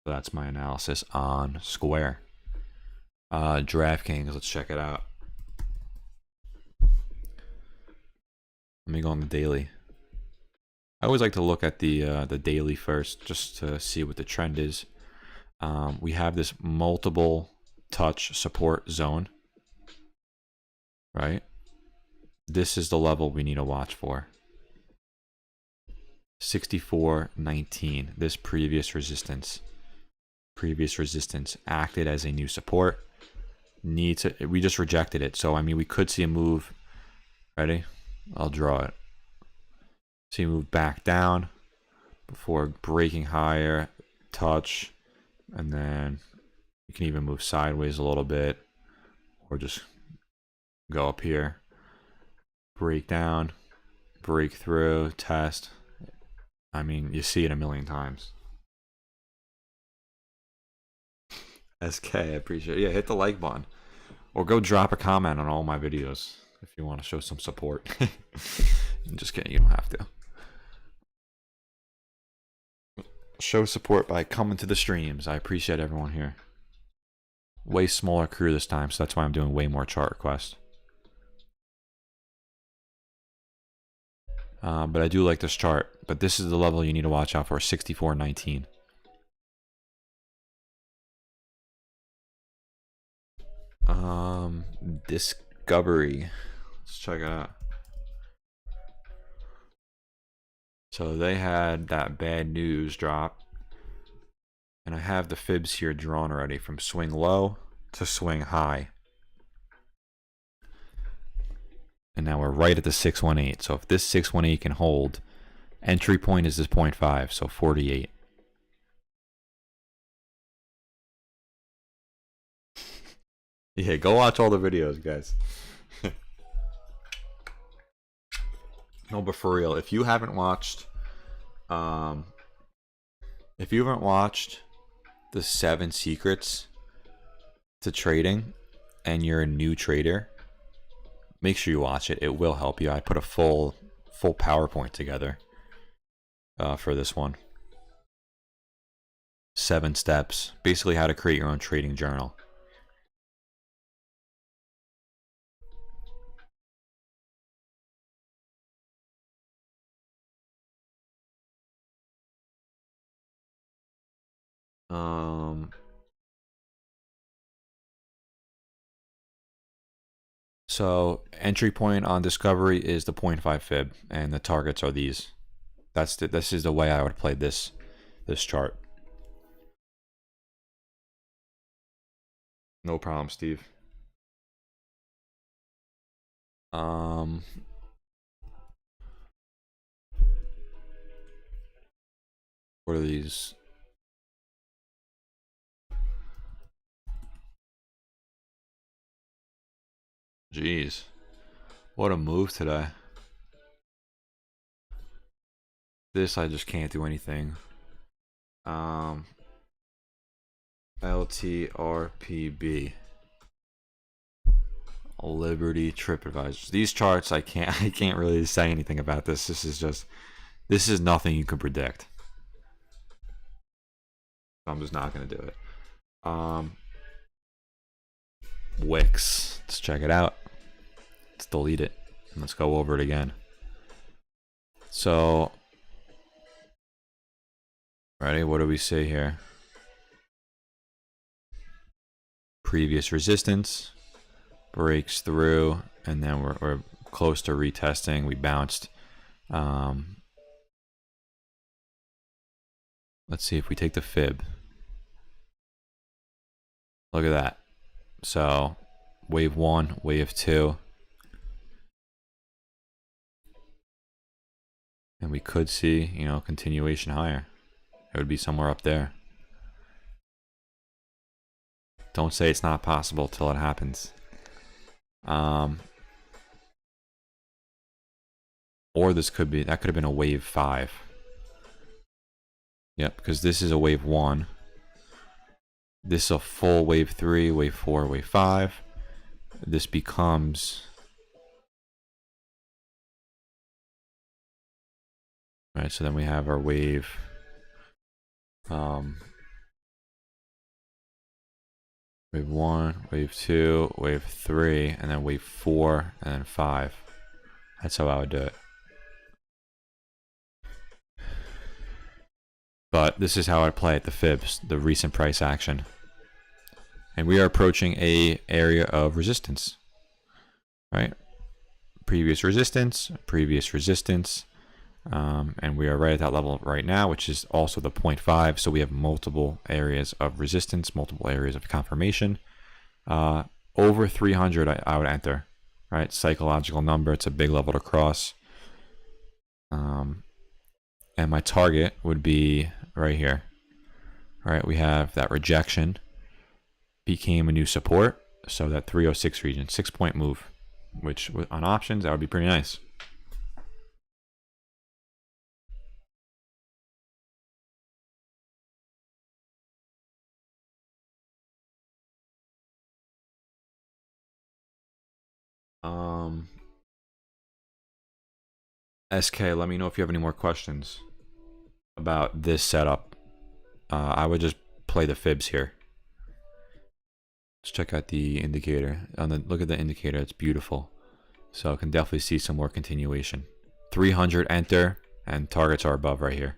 So that's my analysis on Square. DraftKings, let's check it out. Let me go on the daily. I always like to look at the daily first, just to see what the trend is. We have this multiple touch support zone, right? This is the level we need to watch for. 64.19. This previous resistance acted as a new support. We just rejected it. So I mean, we could see a move. Ready? I'll draw it. See a move back down before breaking higher, touch, and then you can even move sideways a little bit, or just go up here, break down, break through, test. I mean, you see it a million times. SK, I appreciate it. Yeah, hit the like button. Or go drop a comment on all my videos if you want to show some support. I'm just kidding, you don't have to. Show support by coming to the streams. I appreciate everyone here. Way smaller crew this time, so that's why I'm doing way more chart requests. But I do like this chart. But this is the level you need to watch out for, 64.19. Discovery. Let's check it out. So they had that bad news drop. And I have the fibs here drawn already from swing low to swing high. And now we're right at the 618. So if this 618 can hold, entry point is this 0.5, so 48. Yeah, go watch all the videos, guys. No, but for real, if you haven't watched the 7 secrets to trading and you're a new trader, make sure you watch it. It will help you. I put a full PowerPoint together for this one. 7 steps, basically how to create your own trading journal. So entry point on discovery is the 0.5 fib, and the targets are these. This is the way I would play this chart. No problem, Steve. What are these? Jeez, what a move today. This I just can't do anything. LTRPB. Liberty TripAdvisor. These charts I can't really say anything about this. This is nothing you can predict. I'm just not gonna do it. Wix. Let's check it out. Let's delete it. And let's go over it again. So, ready? What do we see here? Previous resistance breaks through, and then we're close to retesting. We bounced. Let's see if we take the fib. Look at that. So, wave 1, wave 2. And we could see, continuation higher. It would be somewhere up there. Don't say it's not possible till it happens. Or that could have been a wave 5. Yep, because this is a wave 1. This is a full wave 3, wave 4, wave 5. This becomes... Right, so then we have our wave... wave 1, wave 2, wave 3, and then wave 4, and then 5. That's how I would do it. But this is how I play it, the fibs, the recent price action. And we are approaching a area of resistance, right? Previous resistance, and we are right at that level right now, which is also the 0.5. So we have multiple areas of resistance, multiple areas of confirmation. Over 300, I would enter, right? Psychological number, it's a big level to cross. And my target would be right here. All right, we have that rejection became a new support, so that 306 region, 6-point move, which on options, that would be pretty nice. SK, let me know if you have any more questions about this setup. I would just play the fibs here. Let's check out the indicator. Look at the indicator, it's beautiful. So I can definitely see some more continuation. 300 enter, and targets are above right here.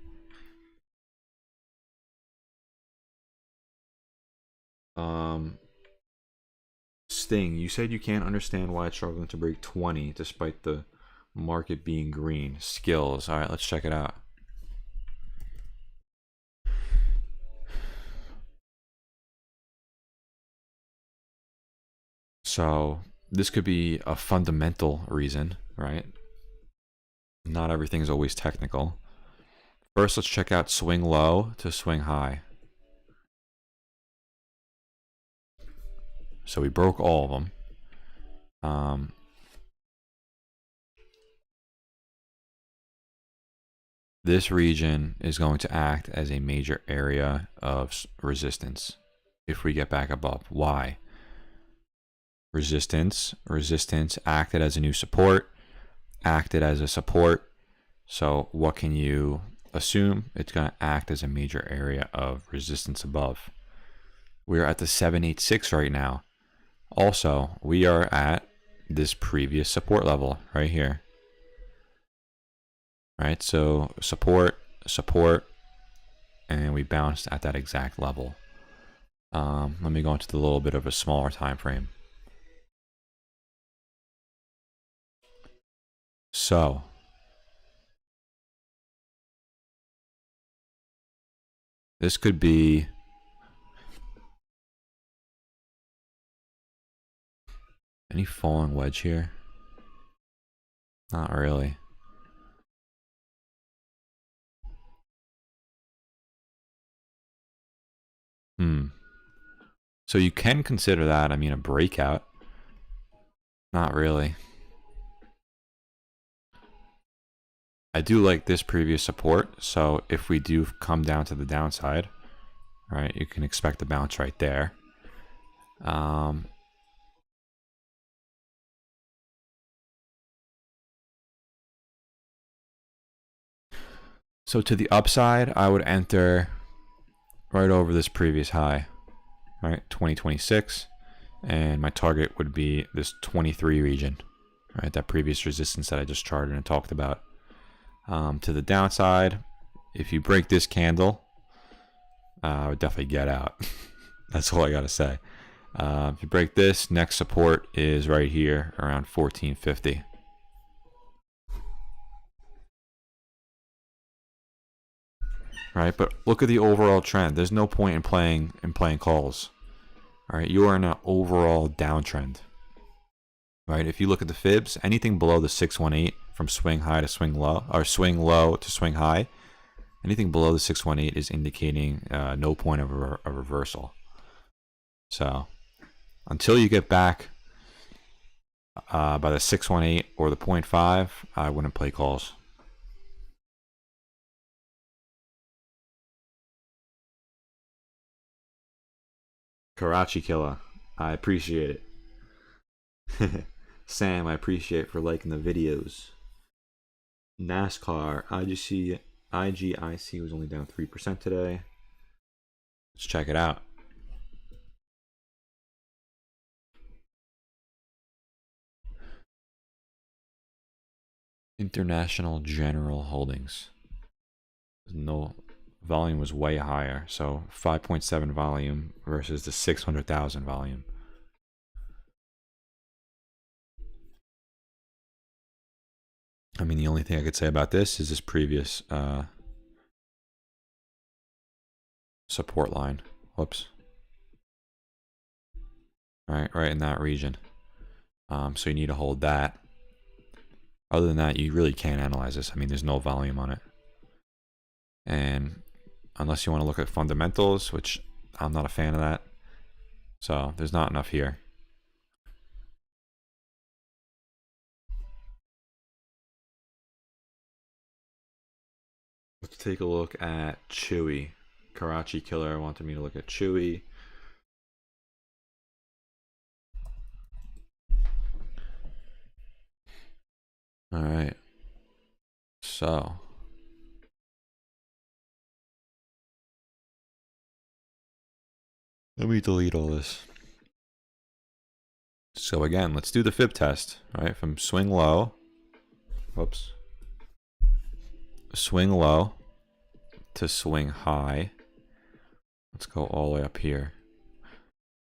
Sting, you said you can't understand why it's struggling to break 20 despite the market being green. Skills. All right, let's check it out. So this could be a fundamental reason, right? Not everything is always technical. First, let's check out swing low to swing high. So we broke all of them. This region is going to act as a major area of resistance if we get back above. Why? Resistance acted as a new support, acted as a support. So what can you assume? It's going to act as a major area of resistance above. We're at the 786 right now. Also, we are at this previous support level right here. Right, so support, and we bounced at that exact level. Let me go into the little bit of a smaller time frame. So this could be any falling wedge here? Not really. So you can consider that, I mean, a breakout. Not really. I do like this previous support, so if we do come down to the downside, right, you can expect a bounce right there. So to the upside, I would enter right over this previous high, right, 2026, and my target would be this 23 region, right, that previous resistance that I just charted and talked about. To the downside, if you break this candle, I would definitely get out. That's all I gotta say. If you break this, next support is right here around 1450. Right, but look at the overall trend. There's no point in playing calls. All right, you are in an overall downtrend. Right, if you look at the fibs, anything below the 618 from swing high to swing low, or swing low to swing high, anything below the 618 is indicating no point of a reversal. So until you get back by the 618 or the 0.5, I wouldn't play calls. Karachi Killer, I appreciate it. Sam, I appreciate for liking the videos. NASCAR, IGIC was only down 3% today. Let's check it out. International General Holdings. No, volume was way higher, so 5.7 volume versus the 600,000 volume. I mean, the only thing I could say about this is this previous support line. Whoops. Right in that region. So you need to hold that. Other than that, you really can't analyze this. I mean, there's no volume on it. And unless you want to look at fundamentals, which I'm not a fan of that. So there's not enough here. Let's take a look at Chewy. Karachi Killer wanted me to look at Chewy. All right. So let me delete all this. So again, let's do the fib test, right? From swing low, whoops, swing low to swing high. Let's go all the way up here.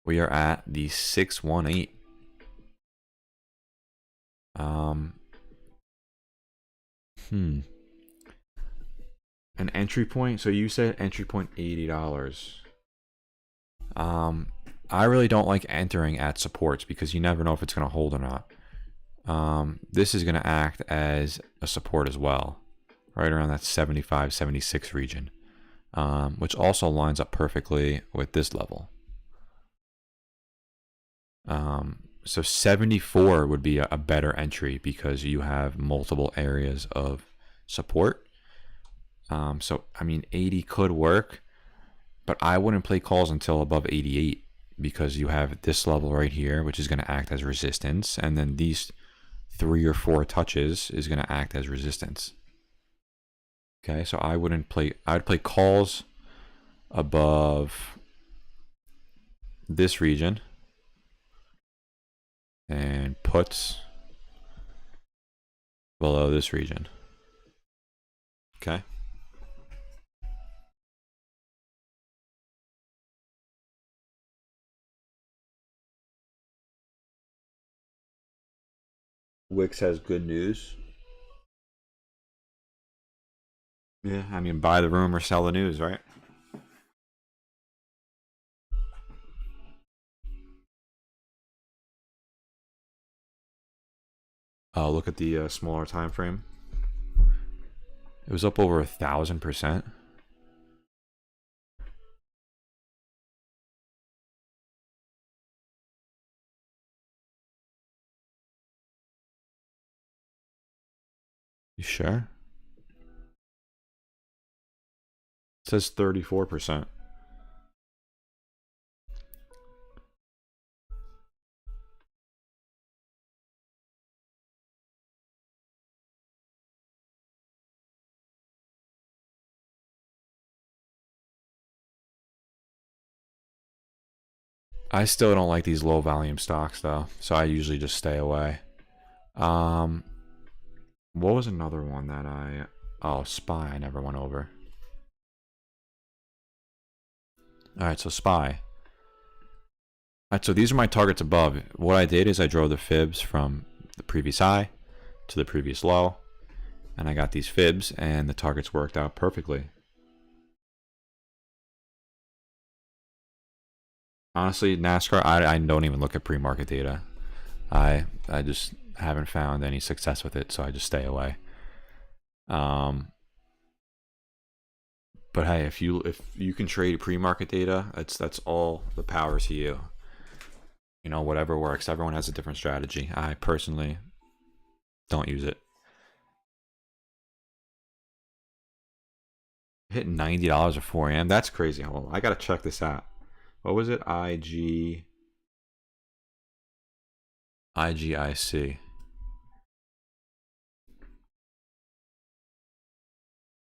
We are at the 618. An entry point. So you said entry point $80. I really don't like entering at supports because you never know if it's going to hold or not. This is going to act as a support as well, right around that 75, 76 region, which also lines up perfectly with this level. So 74 would be a better entry because you have multiple areas of support. So, I mean, 80 could work, but I wouldn't play calls until above 88 because you have this level right here, which is going to act as resistance. And then these 3 or 4 touches is going to act as resistance. Okay, so I would play calls above this region and puts below this region. Okay. Wix has good news. Yeah, I mean, buy the rumor, sell the news, right? Look at the smaller time frame. It was up over 1,000%. You sure? It says 34%. I still don't like these low volume stocks though, so I usually just stay away. Um, what was another one that I? Oh, SPY. I never went over. All right, so SPY. All right, so these are my targets above. What I did is I drove the fibs from the previous high to the previous low, and I got these fibs, and the targets worked out perfectly. Honestly, NASCAR, I don't even look at pre-market data. I just haven't found any success with it, so I just stay away. But hey, if you can trade pre-market data, that's all the power to you. You know, whatever works. Everyone has a different strategy. I personally don't use it. Hit $90 at 4 a.m. That's crazy. Hold on, I gotta check this out. What was it? IGIC.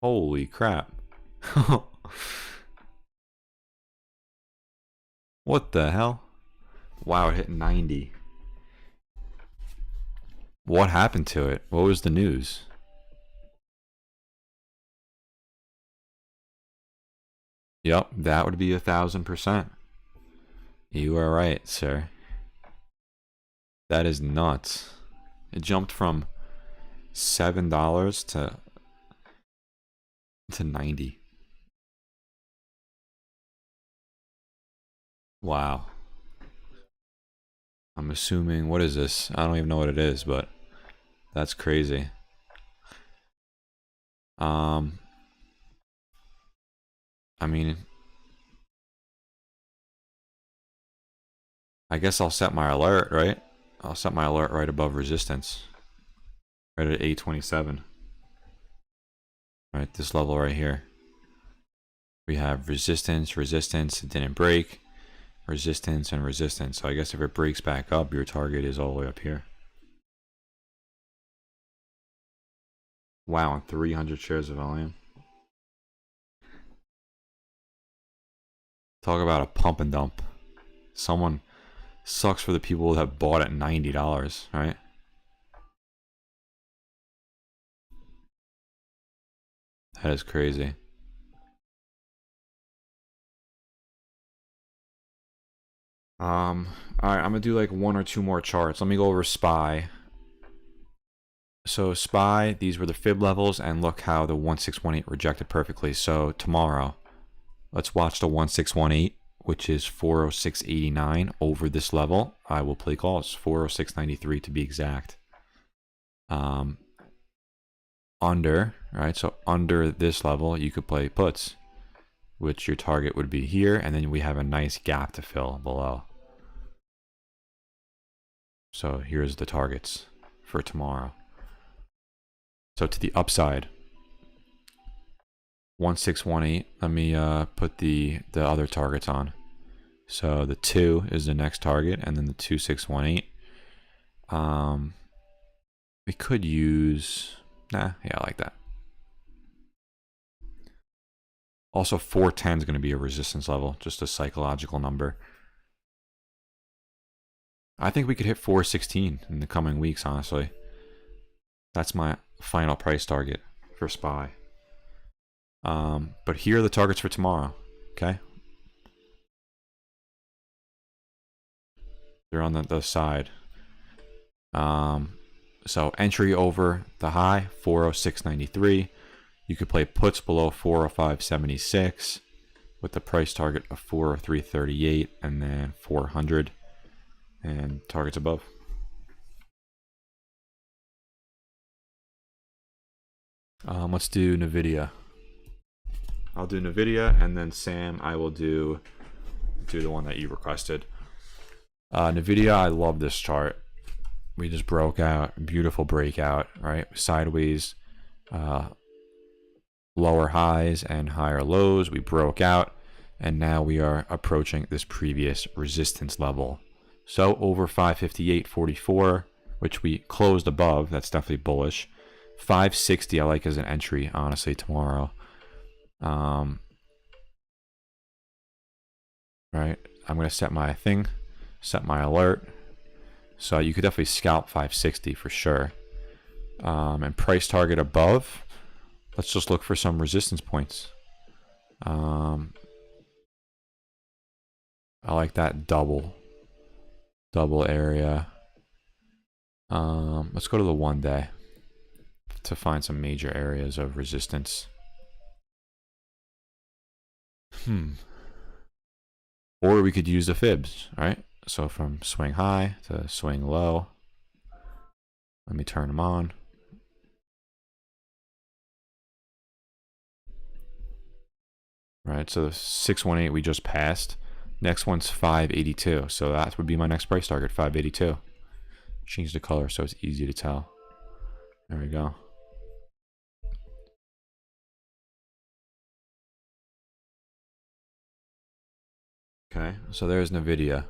Holy crap. What the hell? Wow, it hit 90. What happened to it? What was the news? Yep, that would be 1,000%. You are right, sir. That is nuts. It jumped from $7 to 90. Wow. I'm assuming, what is this? I don't even know what it is, but that's crazy. I mean, I guess I'll set my alert, right? I'll set my alert right above resistance. Right at 827. Right, this level right here. We have resistance, resistance, it didn't break. Resistance and resistance. So I guess if it breaks back up, your target is all the way up here. Wow, 300 shares of volume. Talk about a pump and dump. Someone sucks for the people that bought at $90, right? That is crazy. All right, I'm gonna do like one or two more charts. Let me go over SPY. So SPY, these were the fib levels, and look how the 1618 rejected perfectly. So tomorrow, let's watch the 1618, which is 406.89 over this level. I will play calls, 406.93 to be exact. Under, right? So under this level, you could play puts, which your target would be here, and then we have a nice gap to fill below. So here's the targets for tomorrow. So to the upside, 1618. Let me put the other targets on. So the 2 is the next target, and then the 2618. We could use, yeah, I like that. Also, 410 is going to be a resistance level, just a psychological number. I think we could hit 416 in the coming weeks, honestly. That's my final price target for SPY. But here are the targets for tomorrow, okay? They're on the side. So entry over the high, 406.93. You could play puts below 405.76 with the price target of 403.38 and then 400 and targets above. Let's do NVIDIA. I'll do NVIDIA, and then Sam, I will do the one that you requested. NVIDIA, I love this chart. We just broke out, beautiful breakout, right? Sideways, lower highs and higher lows. We broke out, and now we are approaching this previous resistance level. So over 558.44, which we closed above, that's definitely bullish. 560 I like as an entry, honestly, tomorrow. Right, I'm gonna set my thing, set my alert. So you could definitely scalp 560 for sure. And price target above. Let's just look for some resistance points. I like that double area. Let's go to the 1 day to find some major areas of resistance. Or we could use the fibs, right? So from swing high to swing low. Let me turn them on. Right, so the 618 we just passed. Next one's 582. So that would be my next price target, 582. Change the color so it's easy to tell. There we go. Okay, so there's NVIDIA.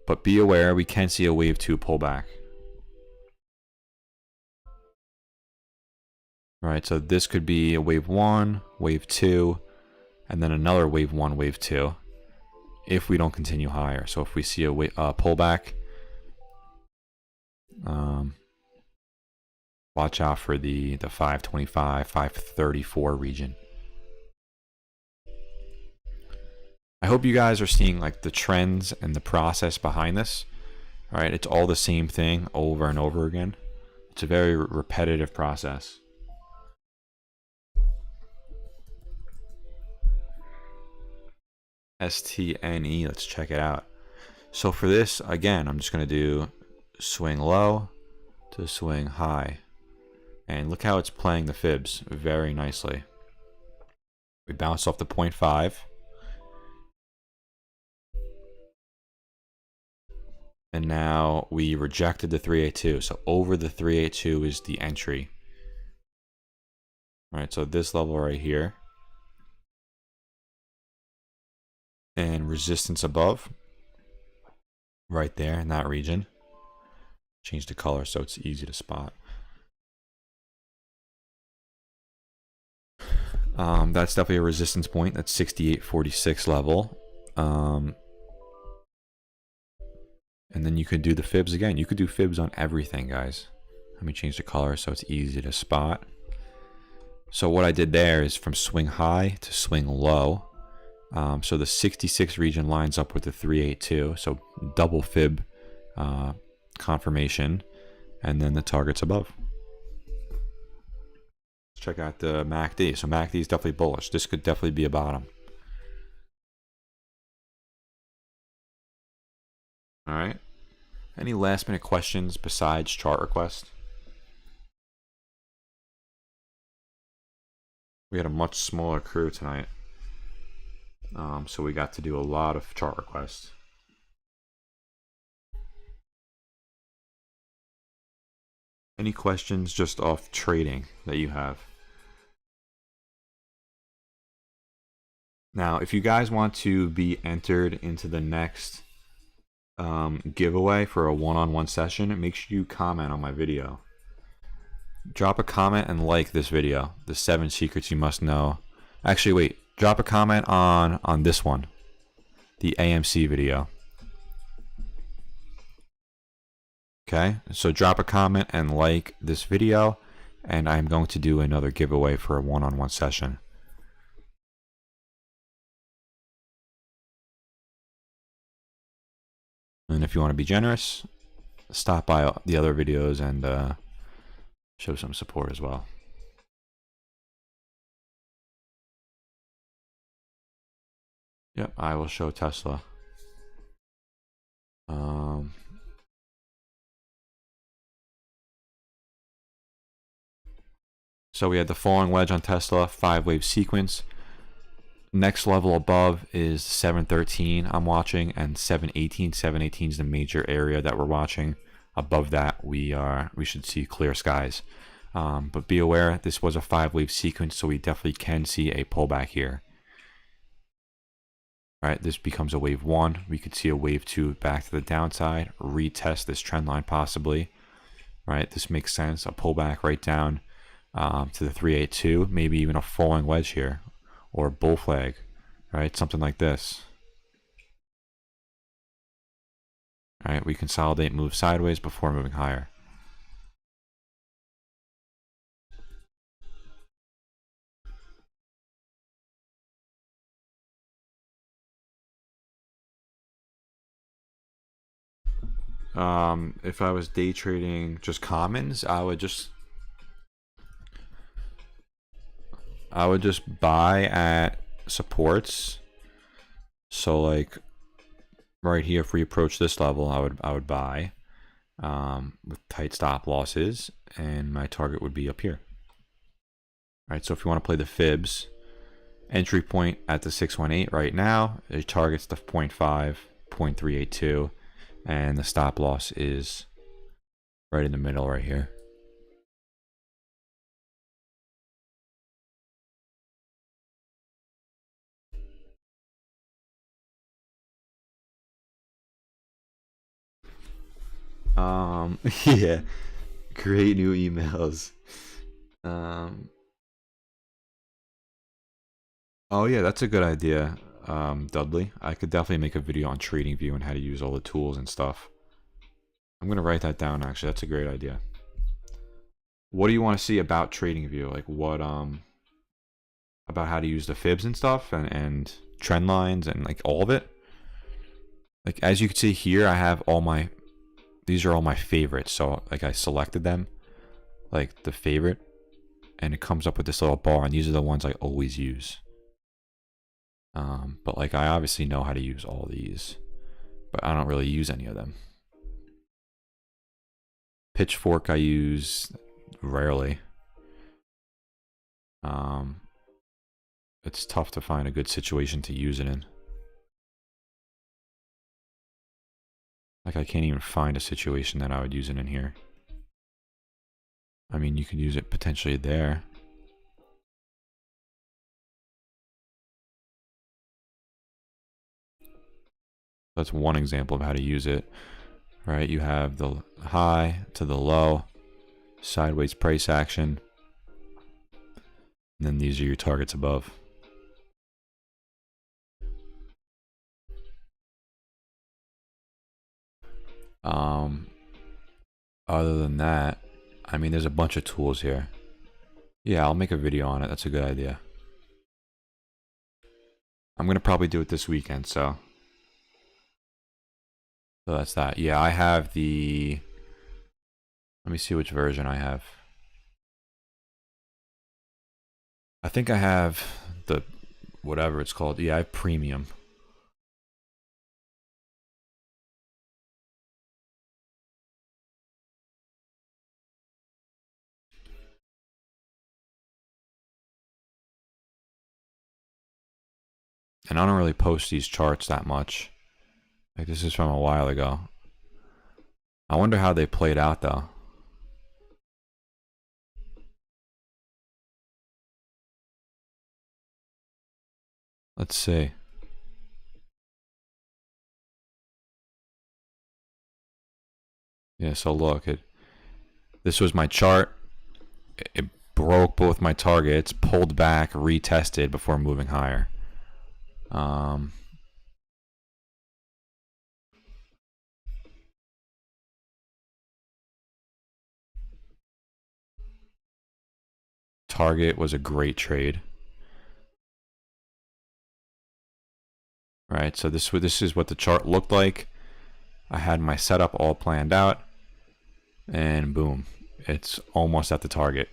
But be aware, we can see a wave 2 pullback. Right, so this could be a wave 1, wave 2, and then another wave 1, wave 2, if we don't continue higher. So if we see a pullback, watch out for the 525, 534 region. I hope you guys are seeing like the trends and the process behind this. All right, it's all the same thing over and over again. It's a very repetitive process. STNE, let's check it out. So for this, again, I'm just going to do swing low to swing high. And look how it's playing the fibs very nicely. We bounced off the 0.5. And now we rejected the 382. So over the 382 is the entry. All right, so this level right here. And resistance above. Right there in that region. Change the color so it's easy to spot. That's definitely a resistance point. That's 68.46 level. And then you could do the fibs again. You could do fibs on everything, guys. Let me change the color so it's easy to spot. So what I did there is from swing high to swing low. So the 66 region lines up with the 382. So double fib confirmation. And then the targets above. Let's check out the MACD. So MACD is definitely bullish. This could definitely be a bottom. All right. Any last minute questions besides chart request? We had a much smaller crew tonight. So we got to do a lot of chart requests. Any questions just off trading that you have? Now, if you guys want to be entered into the next giveaway for a one-on-one session, make sure you comment on my video. Drop a comment and like this video, the 7 secrets you must know. Actually, wait, drop a comment on this one, the AMC video. Okay, so drop a comment and like this video, and I'm going to do another giveaway for a one-on-one session. And if you want to be generous, stop by the other videos and show some support as well. Yep, I will show Tesla. So we had the falling wedge on Tesla, 5-wave sequence. Next level above is 713 I'm watching, and 718. 718 is the major area that we're watching. Above that, we should see clear skies. But be aware, this was a 5-wave sequence, so we definitely can see a pullback here. All right, this becomes a wave 1. We could see a wave 2 back to the downside, retest this trend line possibly. All right, this makes sense. A pullback right down to the 382, maybe even a falling wedge here, or a bull flag, right? Something like this. All right, we consolidate, move sideways before moving higher. If I was day trading just commons, I would just buy at supports. So like right here, if we approach this level, I would buy with tight stop losses, and my target would be up here. All right, so if you want to play the fibs, entry point at the 618 right now, it targets the 0.5, 0.382, and the stop loss is right in the middle right here. Yeah, create new emails. Oh yeah, that's a good idea, Dudley. I could definitely make a video on TradingView and how to use all the tools and stuff. I'm gonna write that down. Actually, that's a great idea. What do you want to see about TradingView? Like what about how to use the fibs and stuff, and trend lines and like all of it? Like as you can see here, I have all my, these are all my favorites. So like I selected them, like the favorite, and it comes up with this little bar, and these are the ones I always use. But like I obviously know how to use all these, but I don't really use any of them. Pitchfork I use rarely. It's tough to find a good situation to use it in. Like I can't even find a situation that I would use it in here. I mean, you could use it potentially there. That's one example of how to use it. Right, you have the high to the low, sideways price action, and then these are your targets above. Other than that, I mean, there's a bunch of tools here. Yeah, I'll make a video on it. That's a good idea. I'm gonna probably do it this weekend, so that's that. Yeah, I have the, let me see which version I have. I think I have the, whatever it's called. Yeah, I have premium. And I don't really post these charts that much. Like this is from a while ago. I wonder how they played out though. Let's see. Yeah, so look, this was my chart. It broke both my targets, pulled back, retested before moving higher. Target was a great trade. Right, so this is what the chart looked like. I had my setup all planned out. and boom, it's almost at the target.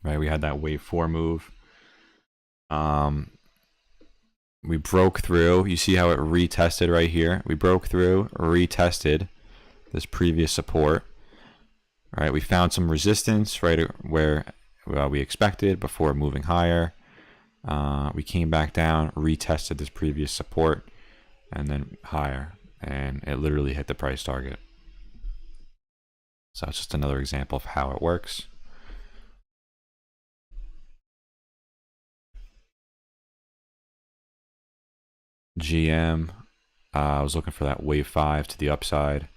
Right, we had that wave 4 move. We broke through. You see how it retested right here? We broke through, retested this previous support. All right, we found some resistance right where we expected before moving higher. We came back down, retested this previous support, and then higher, and it literally hit the price target. So it's just another example of how it works. GM, I was looking for that wave 5 to the upside,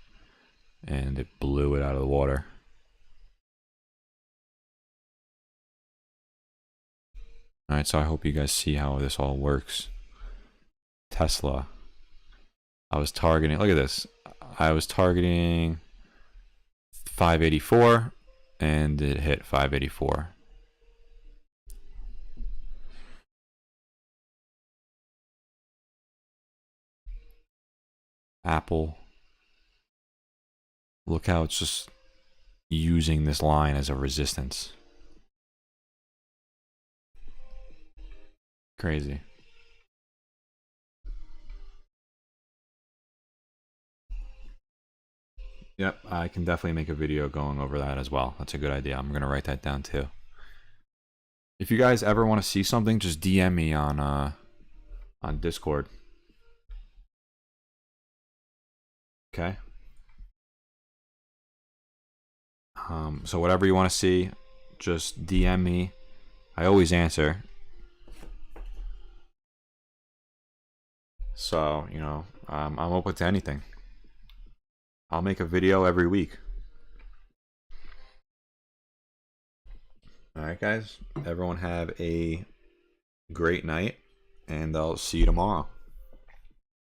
and it blew it out of the water. All right, so I hope you guys see how this all works. Tesla, I was targeting, look at this. I was targeting 584 and it hit 584. Apple, look how it's just using this line as a resistance. Crazy. Yep, I can definitely make a video going over that as well. That's a good idea. I'm gonna write that down too. If you guys ever want to see something, just DM me on Discord. Okay. So whatever you want to see, just DM me. I always answer. So, you know, I'm open to anything. I'll make a video every week. Alright, guys. Everyone have a great night, and I'll see you tomorrow.